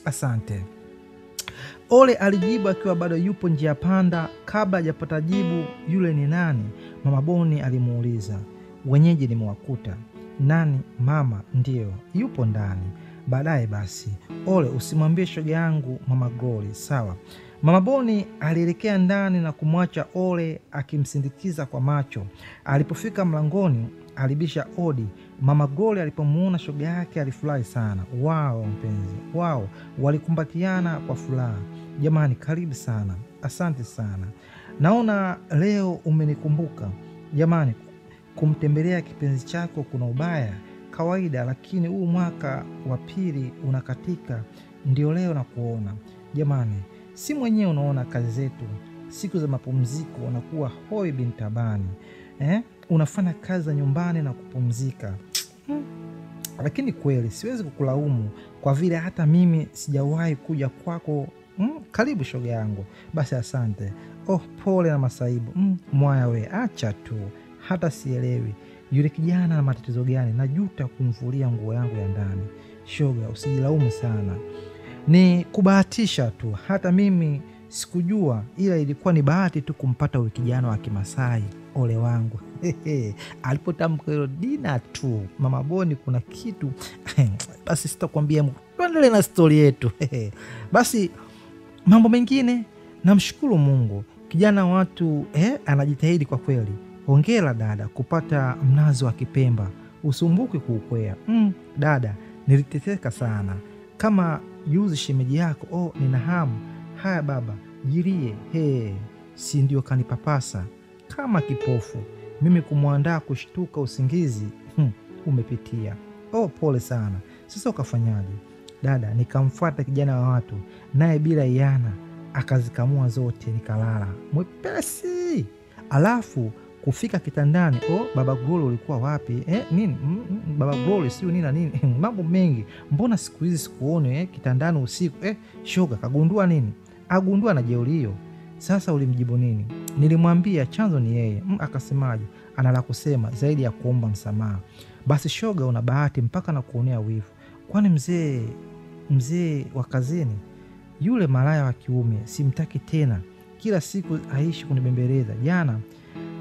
asante. Ole alijibu akiwa bado yupo njia panda. Kabla hajapata jibu, yule ni nani? Mama Boni alimuuliza. Wenyeji nimewakuta. Nani? Mama. Ndiyo, yupo ndani. Baadaye basi. Ole, usimwambie shoga yangu Mama Glory, sawa? Mama Boni alielekea ndani na kumwacha Ole akimsindikiza kwa macho. Alipofika mlangoni, alibisha odi. Mama Glory alipomuona shoga yake alifurahi sana. Wao mpenzi, wao walikumbatiana kwa furaha. Jamani, karibu sana, asante sana. Naona leo umenikumbuka. Jamani, kumtembelea kipenzi chako kuna ubaya kawaida, lakini huu mwaka wa pili unakatika, ndio leo na kuona. Jamani, si mwenyewe unaona kazi zetu, siku za mapumziko unakuwa hoi bintabani. Unafanya kazi za nyumbani na kupumzika. Lakini kweli siwezi kukulaumu kwa vile hata mimi sijawahi kuja kwako. Karibu shoga yangu. Basi asante. Pole na masaibu. Mwaya we, acha tu. Hata sielewi yule kijana na matatizo gani. Najuta kumvulia nguo yangu ya ndani. Shoga, usijilaumu sana, ni kubahatisha tu. Hata mimi sikujua, ila ilikuwa ni bahati tu kumpata yule kijana wa Kimasai. Ole wangu. Alipotamka hilo Dina tu, Mama Boni kuna kitu. Basi sitakwambia, tuendelee na stori yetu. Basi mambo mengine, namshukuru Mungu, kijana watu anajitahidi kwa kweli. Hongera dada kupata mnazi wa Kipemba, usumbuki kuukwea. Dada, niliteteka sana kama yuzi shemeji yako. Nina hamu. Haya baba, jirie. Si ndio kanipapasa kama kipofu. Mimi kumwandaa kushtuka usingizi. Umepitia. Pole sana. Sasa ukafanyaje? Dada, nikamfuata kijana wa watu, naye bila iana akazikamua zote, nikalala mwepesi. Alafu kufika kitandani, Baba Glory ulikuwa wapi? Nini? Baba Glory sio nini na nini. Mambo mengi. Mbona siku hizi sikuone kitandani usiku? Shoga kagundua nini? Agundua na jeuri hiyo. Sasa ulimjibu nini? Nilimwambia chanzo ni yeye. Akasemaje? Ana la kusema zaidi ya kuomba msamaha. Basi shoga, una bahati mpaka na kuonea wivu. Kwani mzee wa kazini yule malaya wa kiume simtaki tena, kila siku aishi kunibembeleza. Jana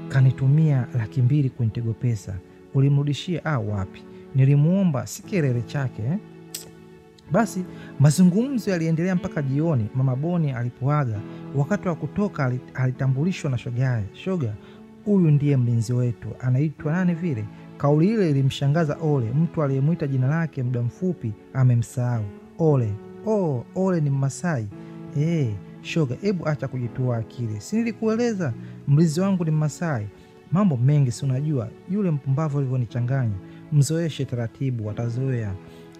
kanitumia 200,000 kunitego pesa. Ulimrudishia? Wapi, nilimuomba si kelele chake. Basi mazungumzo yaliendelea mpaka jioni. Mama Boni alipoaga, wakati wa kutoka alitambulishwa na shogaye. Shoga, huyu ndiye mlinzi wetu, anaitwa nani vile? Kauli ile ilimshangaza Ole. Mtu aliyemwita jina lake muda mfupi amemsahau. Ole. Ole ni Mmasai. Shoga, hebu acha kujitoa akili. Si nilikueleza mlinzi wangu ni Mmasai? Mambo mengi si unajua, yule mpumbavu alivyonichanganya. Mzoeshe taratibu, atazoea.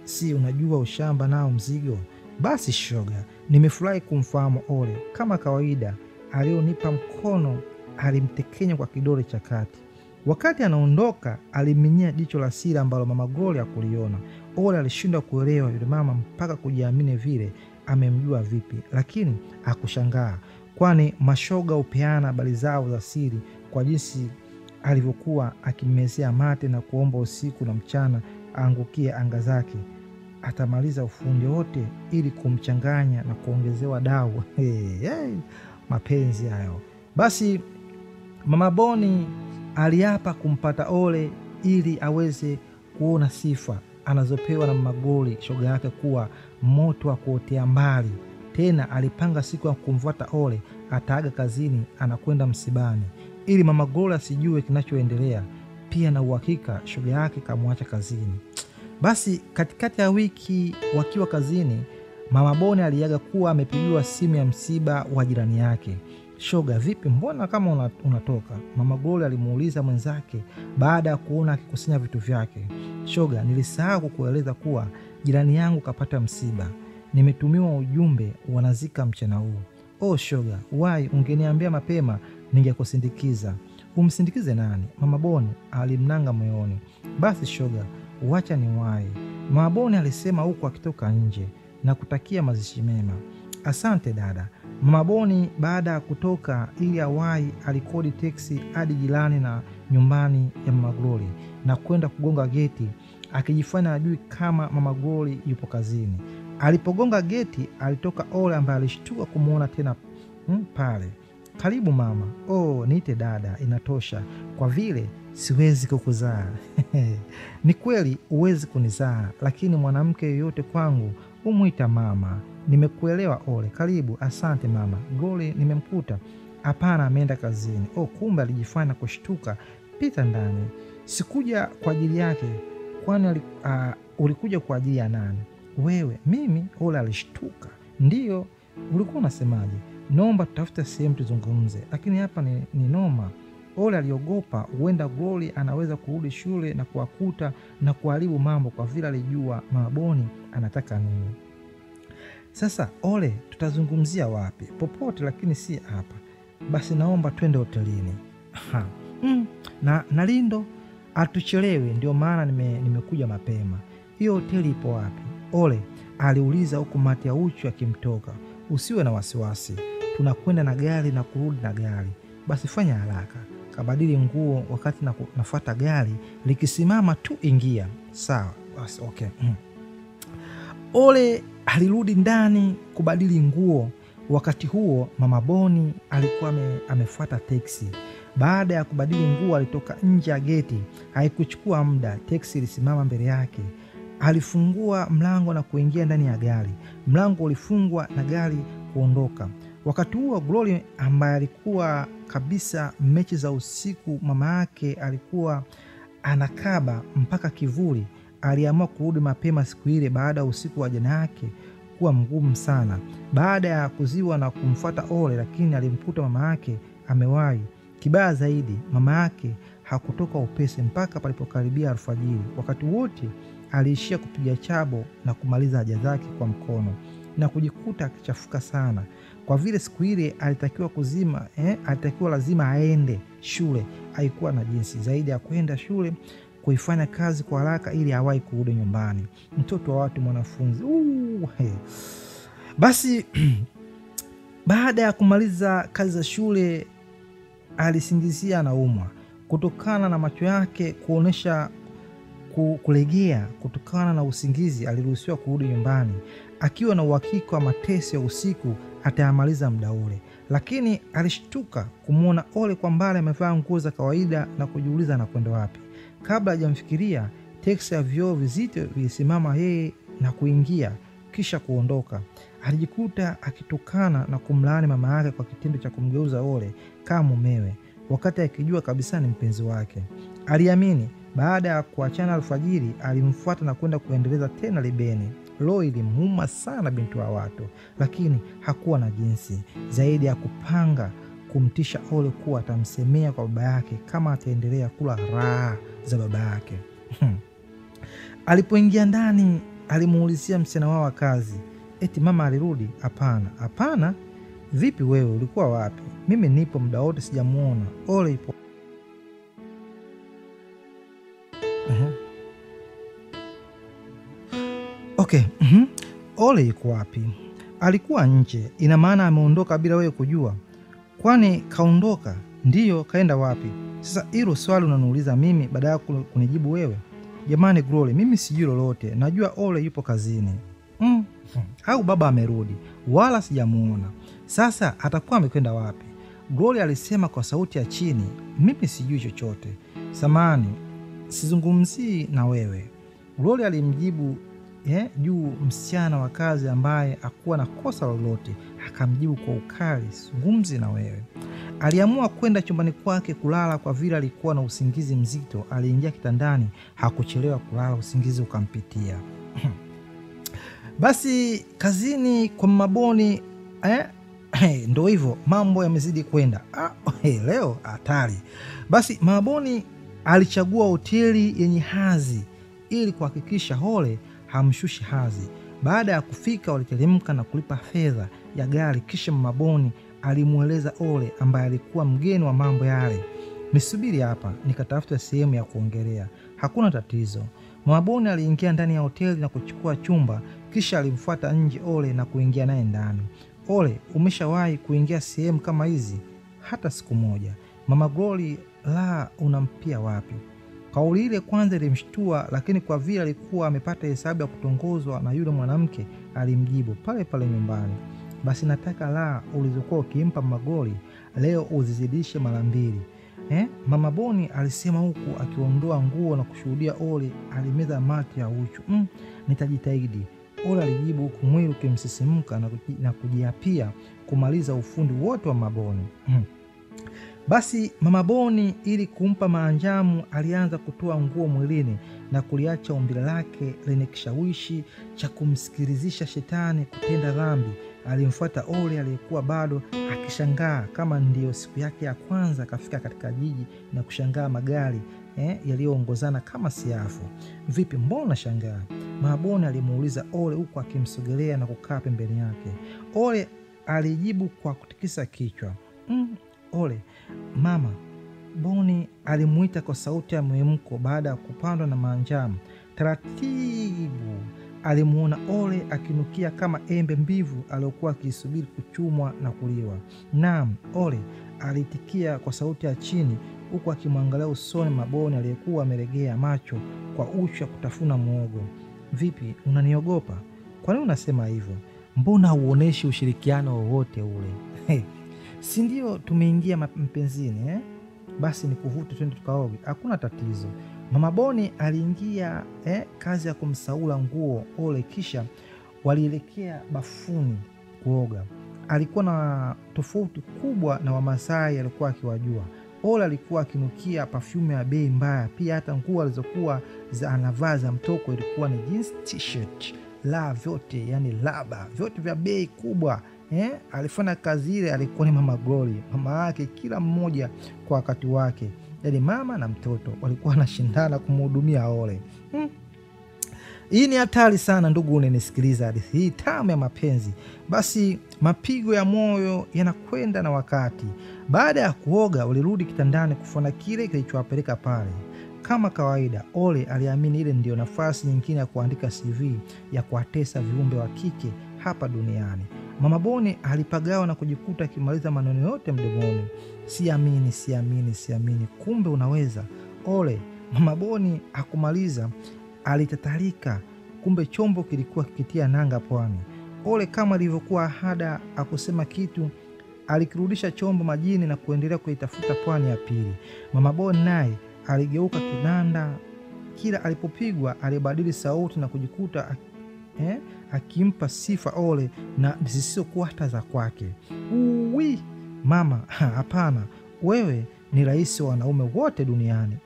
Si unajua ushamba nao mzigo. Basi shoga, nimefurahi kumfahamu Ole. Kama kawaida, alionipa mkono alimtekenya kwa kidole cha kati. Wakati anaondoka, aliminyia jicho la siri ambalo Mama Glory hakuliona. Ole alishindwa kuelewa yule mama mpaka kujiamini vile amemjua vipi, lakini hakushangaa, kwani mashoga upeana habari zao za siri kwa jinsi alivyokuwa akimmezea mate na kuomba usiku na mchana aangukie anga zake. Atamaliza ufundi wote ili kumchanganya na kuongezewa dawa. Mapenzi hayo. Basi Mama Boni aliapa kumpata Ole ili aweze kuona sifa anazopewa na Mama Glory shoga yake kuwa moto wa kuotea mbali. Tena alipanga siku ya kumfuata Ole ataaga kazini anakwenda msibani, ili Mama Glory asijue kinachoendelea. Pia na uhakika shoga yake kamwacha kazini. Basi katikati ya wiki wakiwa kazini, Mama Boni aliaga kuwa amepigiwa simu ya msiba wa jirani yake. Shoga, vipi, mbona kama unatoka? Mama Glory alimuuliza mwenzake baada ya kuona akikusanya vitu vyake. Shoga, nilisahau kukueleza kuwa jirani yangu kapata msiba. Nimetumiwa ujumbe wanazika mchana huu. Shoga, wai ungeniambia mapema ningekusindikiza. Umsindikize nani? Mama Boni alimnanga moyoni. Basi shoga, wacha ni wai. Mama Boni alisema huku akitoka nje. na kutakia mazishi mema. Asante dada. Mama Boni baada ya kutoka ili awahi alikodi teksi hadi jirani na nyumbani ya Mama Glory na kwenda kugonga geti akijifanya ajui kama Mama Glory yupo kazini. Alipogonga geti alitoka Ole ambaye alishtuka kumuona tena pale. Karibu mama. Oh, niite dada, inatosha kwa vile siwezi kukuzaa. Ni kweli uwezi kunizaa, lakini mwanamke yoyote kwangu umuita mama. Nimekuelewa Ole. Karibu. Asante mama. Glory nimemkuta? Hapana, ameenda kazini. Oh, kumbe alijifanya kushtuka. Pita ndani. Sikuja kwa ajili yake. Kwani ulikuja kwa ajili ya nani? Wewe. Mimi? Ole alishtuka. Ndiyo, ulikuwa unasemaje? Naomba tutafute sehemu tuzungumze. Lakini hapa ni noma. Ole aliogopa huenda Glory anaweza kurudi shule na kuwakuta na kuharibu mambo kwa vile alijua Mama Boni anataka nini. Sasa Ole, tutazungumzia wapi? Popote, lakini si hapa. Basi naomba twende hotelini. Na Lindo atuchelewe, ndio maana nimekuja mapema. Hiyo hoteli ipo wapi? Ole aliuliza huku mate ya uchu akimtoka. Usiwe na wasiwasi, tunakwenda na gari na kurudi na gari. Basi fanya haraka, kabadili nguo wakati nafuata gari likisimama tu ingia. Sawa, basi okay. Ole alirudi ndani kubadili nguo. Wakati huo Mama Boni alikuwa amefuata teksi. Baada ya kubadili nguo alitoka nje ya geti. Haikuchukua muda, teksi ilisimama mbele yake. Alifungua mlango na kuingia ndani ya gari. Mlango ulifungwa na gari kuondoka. Wakati huo Glory ambaye alikuwa kabisa mechi za usiku mama yake alikuwa anakaba mpaka kivuli, aliamua kurudi mapema siku ile baada ya usiku wa jana yake kuwa mgumu sana. Baada ya kuziwa na kumfuata Ole, lakini alimkuta mama yake amewahi. Kibaya zaidi, mama yake hakutoka upesi mpaka palipokaribia alfajiri. Wakati wote aliishia kupiga chabo na kumaliza haja zake kwa mkono na kujikuta akichafuka sana. Kwa vile siku ile alitakiwa lazima aende shule, haikuwa na jinsi zaidi ya kwenda shule kuifanya kazi kwa haraka ili awahi kurudi nyumbani. Mtoto wa watu, mwanafunzi. Basi baada ya kumaliza kazi za shule alisingizia anaumwa. Kutokana na macho yake kuonesha kulegea kutokana na usingizi, aliruhusiwa kurudi nyumbani akiwa na uhakika wa mateso ya usiku atayamaliza muda ule. Lakini alishtuka kumwona Ole kwa mbali amevaa nguo za kawaida na kujiuliza anakwenda wapi. Kabla hajamfikiria, teksi ya vioo vizito vilisimama yeye na kuingia kisha kuondoka. Alijikuta akitukana na kumlaani mama yake kwa kitendo cha kumgeuza Ole kama mumewe wakati akijua kabisa ni mpenzi wake. Aliamini baada ya kuachana alfajiri alimfuata na kwenda kuendeleza tena libeni. Roho ilimuuma sana binti wa watu, lakini hakuwa na jinsi zaidi ya kupanga kumtisha Ole kuwa atamsemea kwa baba yake kama ataendelea kula raha za baba yake. Alipoingia ndani alimuulizia msichana wao wa kazi, eti mama alirudi? Hapana. Vipi wewe, ulikuwa wapi? Mimi nipo muda wote sijamuona. Ole ipo. Okay. Ole yuko wapi? Alikuwa nje. Ina maana ameondoka bila wewe kujua? Kwani kaondoka? Ndiyo, kaenda wapi? Sasa hilo swali unaniuliza mimi baada ya kunijibu wewe? Jamani Glory, mimi sijui lolote. Najua Ole yupo kazini. Au baba amerudi, wala sijamuona. Sasa atakuwa amekwenda wapi? Glory alisema kwa sauti ya chini. Mimi sijui chochote. Samani, sizungumzii na wewe. Glory alimjibu juu msichana wa kazi ambaye hakuwa na kosa lolote. Akamjibu kwa ukali, sizungumzi na wewe. Aliamua kwenda chumbani kwake kulala kwa vile alikuwa na usingizi mzito. Aliingia kitandani, hakuchelewa kulala, usingizi ukampitia. Basi kazini kwa Mama Boni ndo hivyo, mambo yamezidi kwenda. Leo hatari. Basi Mama Boni alichagua hoteli yenye hadhi ili kuhakikisha Ole hamshushi hadhi. Baada ya kufika, waliteremka na kulipa fedha ya gari. Kisha Mama Boni alimueleza Ole ambaye alikuwa mgeni wa mambo yale, nisubiri hapa nikatafuta sehemu ya kuongelea. Hakuna tatizo. Mama Boni aliingia ndani ya hoteli na kuchukua chumba Kisha alimfuata nje Ole na kuingia naye ndani. Ole, umeshawahi kuingia sehemu kama hizi? Hata siku moja. Mama Glory, la, unampia wapi? Kauli ile kwanza ilimshtua, lakini kwa vile alikuwa amepata hesabu ya kutongozwa na yule mwanamke, alimjibu pale pale nyumbani. Basi nataka la ulizokuwa ukimpa Mama Glory leo uzizidishe mara 2. Mama Boni alisema huku akiondoa nguo na kushuhudia Ole alimeza mate ya uchu. Nitajitahidi, Ole alijibu huku mwili ukimsisimka na kujiapia kumaliza ufundi wote wa Mama Boni. Basi Mama Boni ili kumpa maanjamu alianza kutoa nguo mwilini na kuliacha umbile lake lenye kishawishi cha kumsikilizisha shetani kutenda dhambi. Alimfuata Ole aliyekuwa bado akishangaa kama ndiyo siku yake ya kwanza kafika katika jiji na kushangaa magari yaliyoongozana kama siafu. Vipi, mbona unashangaa? Mama Boni alimuuliza Ole huku akimsogelea na kukaa pembeni yake. Ole alijibu kwa kutikisa kichwa. Ole, Mama Boni alimuita kwa sauti ya mwemko baada ya kupandwa na maanjamu. Taratibu alimuona Ole akinukia kama embe mbivu aliyokuwa akisubiri kuchumwa na kuliwa. Naam, Ole alitikia kwa sauti ya chini huku akimwangalia usoni Mama Boni aliyekuwa amelegea macho kwa uchu ya kutafuna muogo. Vipi, unaniogopa? Kwa nini unasema hivyo? Mbona huoneshi ushirikiano wowote ule? Si ndio tumeingia mpenzini Basi nikuvute twende tukaoge. Hakuna tatizo. Mama Boni aliingia kazi ya kumsaula nguo Ole, kisha walielekea bafuni kuoga. Alikuwa na tofauti kubwa na Wamasai alikuwa akiwajua. Ole alikuwa akinukia perfume ya bei mbaya. Pia hata nguo alizokuwa anavaa za mtoko ilikuwa ni jeans t-shirt la vyote, yani laba vyote vya bei kubwa. Alifanya kazi ile alikuwa ni Mama Glory, mama yake kila mmoja kwa wakati wake. Yaani mama na mtoto walikuwa wanashindana kumhudumia Ole. Hii ni hatari sana ndugu unanisikiliza hadithi hii tamu ya mapenzi. Basi mapigo ya moyo yanakwenda na wakati. Baada ya kuoga walirudi kitandani kufanya kile kilichowapeleka pale. Kama kawaida Ole aliamini ile ndio nafasi nyingine ya kuandika CV ya kuwatesa viumbe wa kike hapa duniani. Mama Boni alipagawa na kujikuta akimaliza maneno yote mdomoni. Siamini. Kumbe unaweza Ole. Mama Boni hakumaliza, alitatarika. Kumbe chombo kilikuwa kikitia nanga pwani. Ole kama ilivyokuwa ahada akusema kitu, alikirudisha chombo majini na kuendelea kuitafuta pwani ya pili. Mama Boni naye aligeuka kibanda. Kila alipopigwa alibadili sauti na kujikuta akimpa sifa Ole na zisizokuwa hata za kwake. Mama, hapana, wewe ni rais wa wanaume wote duniani.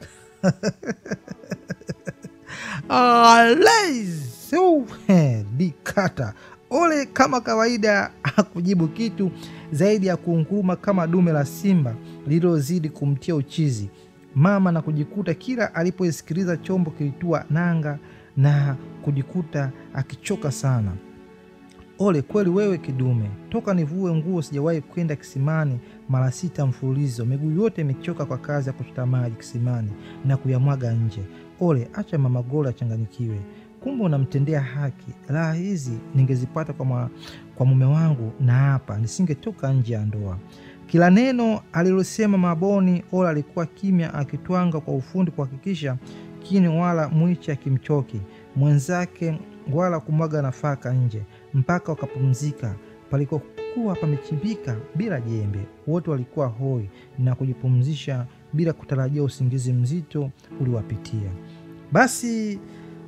Dikata. Ole kama kawaida hakujibu kitu zaidi ya kuunguma kama dume la simba lililozidi kumtia uchizi mama na kujikuta kila alipoisikiliza chombo kilitua nanga na kujikuta akichoka sana. Ole, kweli wewe kidume, toka nivue nguo sijawahi kwenda kisimani mara 6 mfululizo. Miguu yote imechoka kwa kazi ya kuchota maji kisimani na kuyamwaga nje. Ole, acha Mama Glory achanganyikiwe. Kumbe unamtendea haki. Raha hizi ningezipata kwa mume wangu na hapa nisingetoka nje ya ndoa. Kila neno alilosema Mama Boni Ole alikuwa kimya akitwanga kwa ufundi kuhakikisha kini wala mwichi akimchoki mwenzake wala kumwaga nafaka nje mpaka wakapumzika. Palikokuwa pamechimbika bila jembe. Wote walikuwa hoi na kujipumzisha bila kutarajia usingizi mzito uliwapitia. Basi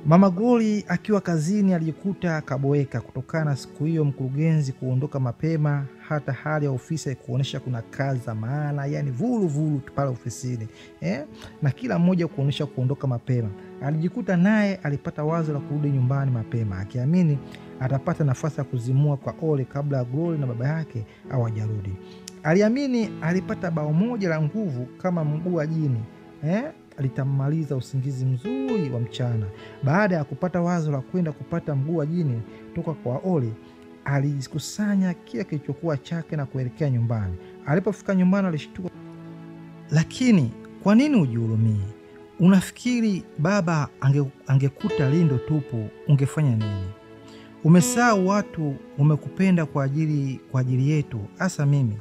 Mama Glory akiwa kazini alijikuta kaboeka kutokana na siku hiyo mkurugenzi kuondoka mapema, hata hali ya ofisi kuonesha kuna kazi za maana, yani vulu pale ofisini. Na kila mmoja kuonesha kuondoka mapema. Alijikuta naye alipata wazo la kurudi nyumbani mapema, akiamini atapata nafasi ya kuzimua kwa Ole kabla ya Glory na baba yake hawajarudi. Aliamini alipata bao moja la nguvu kama mguu wa jini. Alitamaliza usingizi mzuri wa mchana. Baada ya kupata wazo la kwenda kupata mguu wa jini toka kwa Ole, alikusanya kila kilichokuwa chake na kuelekea nyumbani. Alipofika nyumbani alishtuka. Lakini kwa nini ujihurumie? Unafikiri baba angekuta lindo tupu ungefanya nini? Umesahau watu umekupenda kwa ajili yetu, hasa mimi.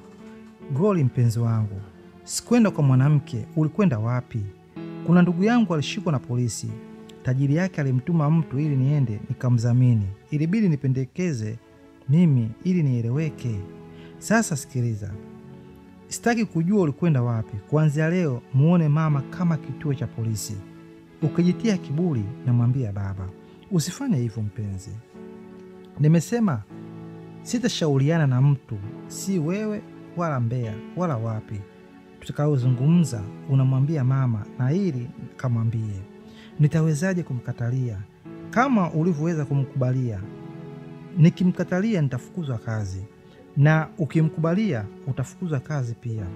Glory mpenzi wangu, sikwenda kwa mwanamke, ulikwenda wapi? Kuna ndugu yangu alishikwa na polisi. Tajiri yake alimtuma mtu ili niende nikamdhamini. Ilibidi nipendekeze mimi ili nieleweke. Sasa sikiliza. Sitaki kujua ulikwenda wapi. Kuanzia leo muone mama kama kituo cha polisi. Ukijitia kiburi na mwambia baba. Usifanye hivyo mpenzi. Nimesema sitashauriana na mtu, si wewe wala mbea wala wapi. Tutakaozungumza unamwambia mama, na hili kamwambie. Nitawezaje kumkatalia kama ulivyoweza kumkubalia? Nikimkatalia nitafukuzwa kazi, na ukimkubalia utafukuzwa kazi pia.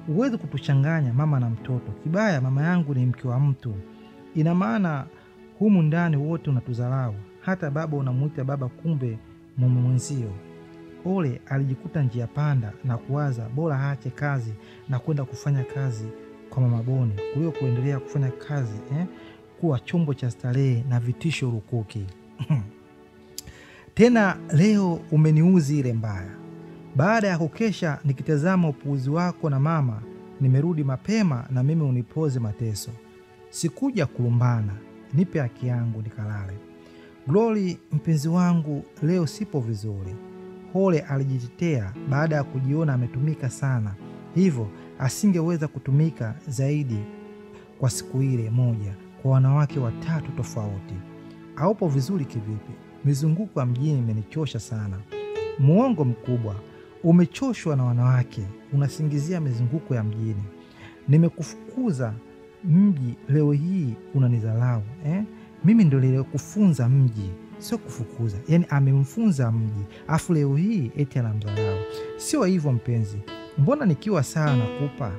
Uweze kutuchanganya mama na mtoto. Kibaya mama yangu ni mke wa mtu. Ina maana humu ndani wote unatudharau. Hata baba unamuita baba, kumbe mume mwenzio. Ole alijikuta njia panda na kuwaza bora aache kazi na kwenda kufanya kazi kwa Mama Boni kuliko kuendelea kufanya kazi kuwa chombo cha starehe na vitisho rukuki. Tena leo umeniuzi ile mbaya. Baada ya kukesha nikitazama upuuzi wako na mama, nimerudi mapema na mimi unipoze mateso. Sikuja kulumbana, nipe haki yangu nikalale. Glory mpenzi wangu, leo sipo vizuri. Ole alijitetea baada ya kujiona ametumika sana, hivyo asingeweza kutumika zaidi kwa siku ile moja kwa wanawake 3 tofauti. Haupo vizuri kivipi? Mizunguko ya mjini imenichosha sana. Muongo mkubwa, umechoshwa na wanawake, unasingizia mizunguko ya mjini. Nimekufukuza mji, leo hii unanidharau Mimi ndio nilikufunza mji, sio kufukuza. Yaani amemfunza mji, afu leo hii eti anamdharau. Sio hivyo mpenzi. Mbona nikiwa sawa nakupa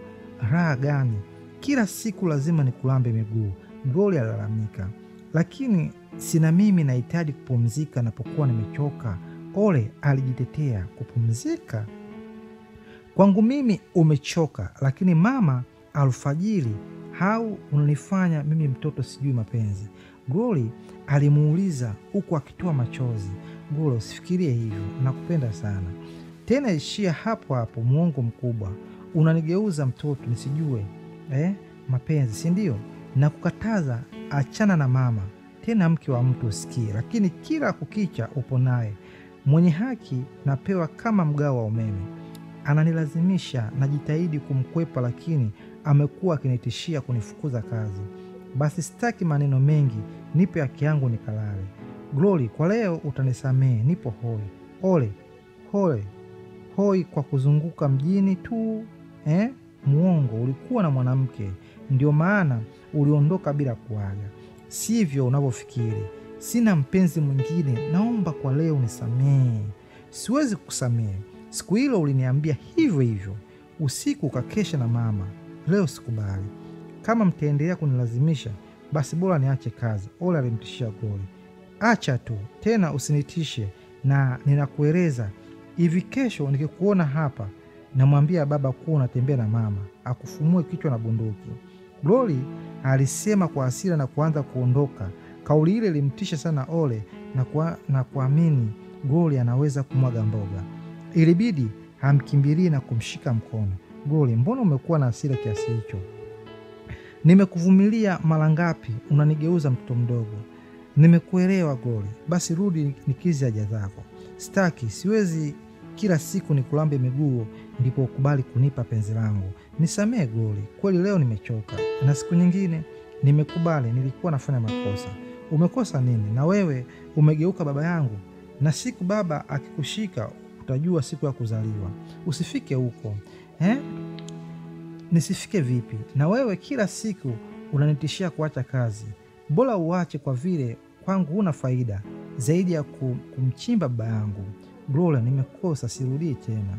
raha gani? Kila siku lazima nikulambe miguu, Glory alalamika. Lakini sina mimi nahitaji kupumzika napokuwa nimechoka. Ole alijitetea. Kupumzika? Kwangu mimi umechoka, lakini mama alfajiri hau unanifanya mimi mtoto sijui mapenzi. Glory alimuuliza huku akitoa machozi. Glory, usifikirie hivyo, nakupenda sana. Tena ishia hapo hapo, muongo mkubwa. Unanigeuza mtoto nisijue mapenzi, si ndio? Na kukataza achana na mama. Tena mke wa mtu usikie, lakini kila kukicha upo naye. Mwenye haki napewa kama mgao wa umeme. Ananilazimisha najitahidi kumkwepa, lakini amekuwa akinitishia kunifukuza kazi. Basi sitaki maneno mengi, nipe haki yangu nikalale. Glory, kwa leo utanisamehe, nipo hoi. Hoi kwa kuzunguka mjini tu. Muongo, ulikuwa na mwanamke, ndio maana uliondoka bila kuaga. Sivyo unavyofikiri. Sina mpenzi mwingine, naomba kwa leo unisamehe. Siwezi kukusamehe. Siku hilo uliniambia hivyo hivyo. Usiku ukakesha na mama. Leo sikubali. Kama mtaendelea kunilazimisha, basi bora niache kazi. Ole alimtishia Glory. Acha tu, tena usinitishe, na ninakueleza hivi, kesho nikikuona hapa namwambia baba kuwa unatembea na mama, akufumue kichwa na bunduki. Glory alisema kwa hasira na kuanza kuondoka. Kauli ile ilimtisha sana Ole na kuamini Glory anaweza kumwaga mboga. Ilibidi amkimbilie na kumshika mkono. Glory, mbona umekuwa na hasira kiasi hicho? Nimekuvumilia mara ngapi, unanigeuza mtoto mdogo. Nimekuelewa Glory, basi rudi nikizi haja zako. Sitaki, siwezi kila siku nikulambe miguu ndipo ukubali kunipa penzi langu. Nisamehe Glory, kweli leo nimechoka, na siku nyingine nimekubali nilikuwa nafanya makosa. Umekosa nini? Na wewe umegeuka baba yangu, na siku baba akikushika utajua siku ya kuzaliwa. Usifike huko. Nisifike vipi? Na wewe kila siku unanitishia kuacha kazi. Bora uache, kwa vile kwangu huna faida zaidi ya kumchimba baba yangu. Glory, nimekosa, sirudii tena.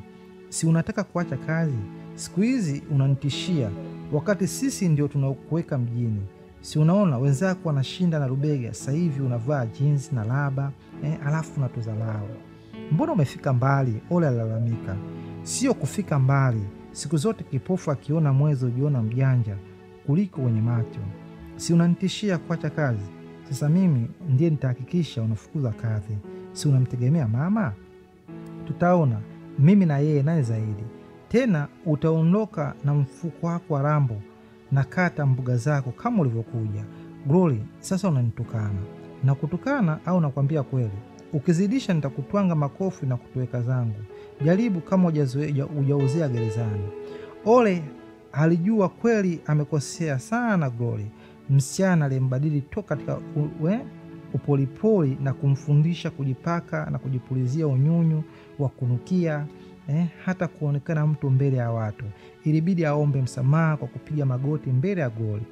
Si unataka kuacha kazi? Siku hizi unanitishia wakati sisi ndio tunakuweka mjini. Si unaona wenzako wanashinda na rubega, sasa hivi unavaa jeans na laba alafu unatudharau. Mbona umefika mbali? Ole alalamika. Sio kufika mbali. Siku zote kipofu akiona mwezi ujiona mjanja kuliko wenye macho. Si unanitishia kuacha kazi? Sasa mimi ndiye nitahakikisha unafukuza kazi. Si unamtegemea mama? Tutaona mimi na yeye naye zaidi. Tena utaondoka na mfuko wako wa rambo na kata mbuga zako kama ulivyokuja. Glory, sasa unanitukana. Na kutukana au nakwambia kweli? Ukizidisha nitakutwanga makofi na kutuweka zangu. Jaribu kama hujauzea gerezani. Ole alijua kweli amekosea sana Glory. Msichana aliyembadili toka katika upolipoli na kumfundisha kujipaka na kujipulizia unyunyu wa kunukia, hata kuonekana mtu mbele ya watu. Ilibidi aombe msamaha kwa kupiga magoti mbele ya Glory.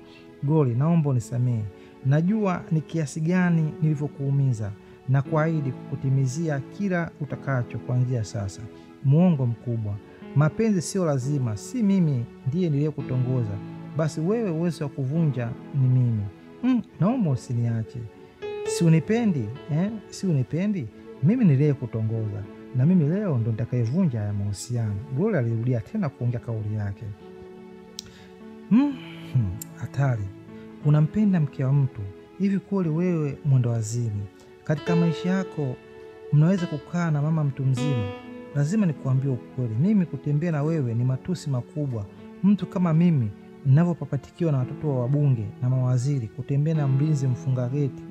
Glory, naomba unisamehe. Najua ni kiasi gani nilivyokuumiza na kuahidi kukutimizia kila utakacho kuanzia sasa. Muongo mkubwa. Mapenzi sio lazima, si mimi ndiye niliyekutongoza. Basi wewe uwezo wa kuvunja ni mimi. Naomba usiniache. Si unipendi? Si unipendi? Mimi niliyekutongoza na mimi leo ndo nitakayevunja haya mahusiano. Glory alirudia tena kuongea kauli yake. Hatari. Unampenda mke wa mtu hivi kweli wewe mwendo wazimu? Katika maisha yako mnaweza kukaa na mama mtu mzima? Lazima nikuambie ukweli, mimi kutembea na wewe ni matusi makubwa. Mtu kama mimi ninavyopapatikiwa na watoto wa wabunge na mawaziri, kutembea na mlinzi mfunga geti.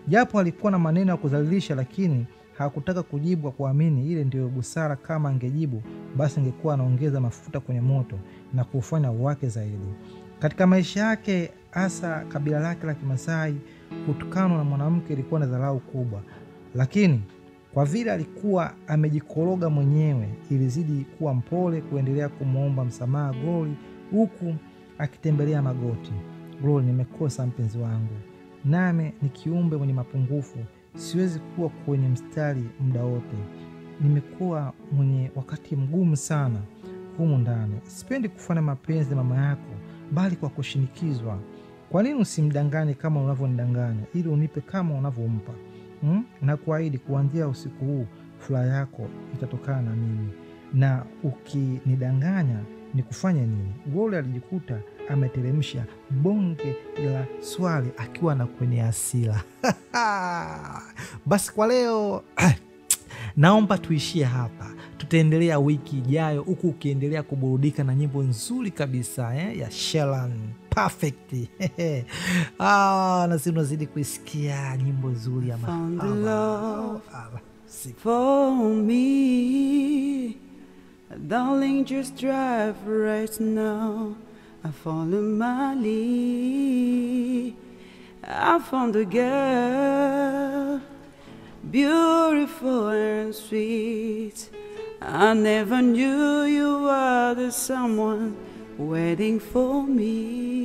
Japo alikuwa na maneno ya kudhalilisha, lakini hakutaka kujibu kwa kuamini ile ndio busara. Kama angejibu basi angekuwa anaongeza mafuta kwenye moto na kufanya uwake zaidi. Katika maisha yake, hasa kabila lake la Kimasai, kutukanwa na mwanamke ilikuwa na dharau kubwa. Lakini kwa vile alikuwa amejikoroga mwenyewe, ilizidi kuwa mpole kuendelea kumwomba msamaha Glory huku akitembelea magoti. Glory, nimekosa mpenzi wangu. Nami ni kiumbe mwenye mapungufu. Siwezi kuwa kwenye mstari muda wote. Nimekuwa mwenye wakati mgumu sana humu ndani. Sipendi kufanya mapenzi na mama yako, bali kwa kushinikizwa. Kwa nini usimdanganye kama unavyonidanganya, ili unipe kama unavyompa? Na kuahidi kuanzia usiku huu furaha yako itatokana na mimi. Na ukinidanganya ni kufanya nini? Glory alijikuta ameteremsha bonge la swali akiwa na kwenye hasira. Basi kwa leo naomba tuishie hapa. Tutaendelea wiki ijayo, huku ukiendelea kuburudika na nyimbo nzuri kabisa ya Shelan Perfect. Nasi unazidi kuisikia nyimbo nzuri ya for me. Darling, just drive right now. I follow my lead. I found a girl, beautiful and sweet. I never knew you were the someone waiting for me.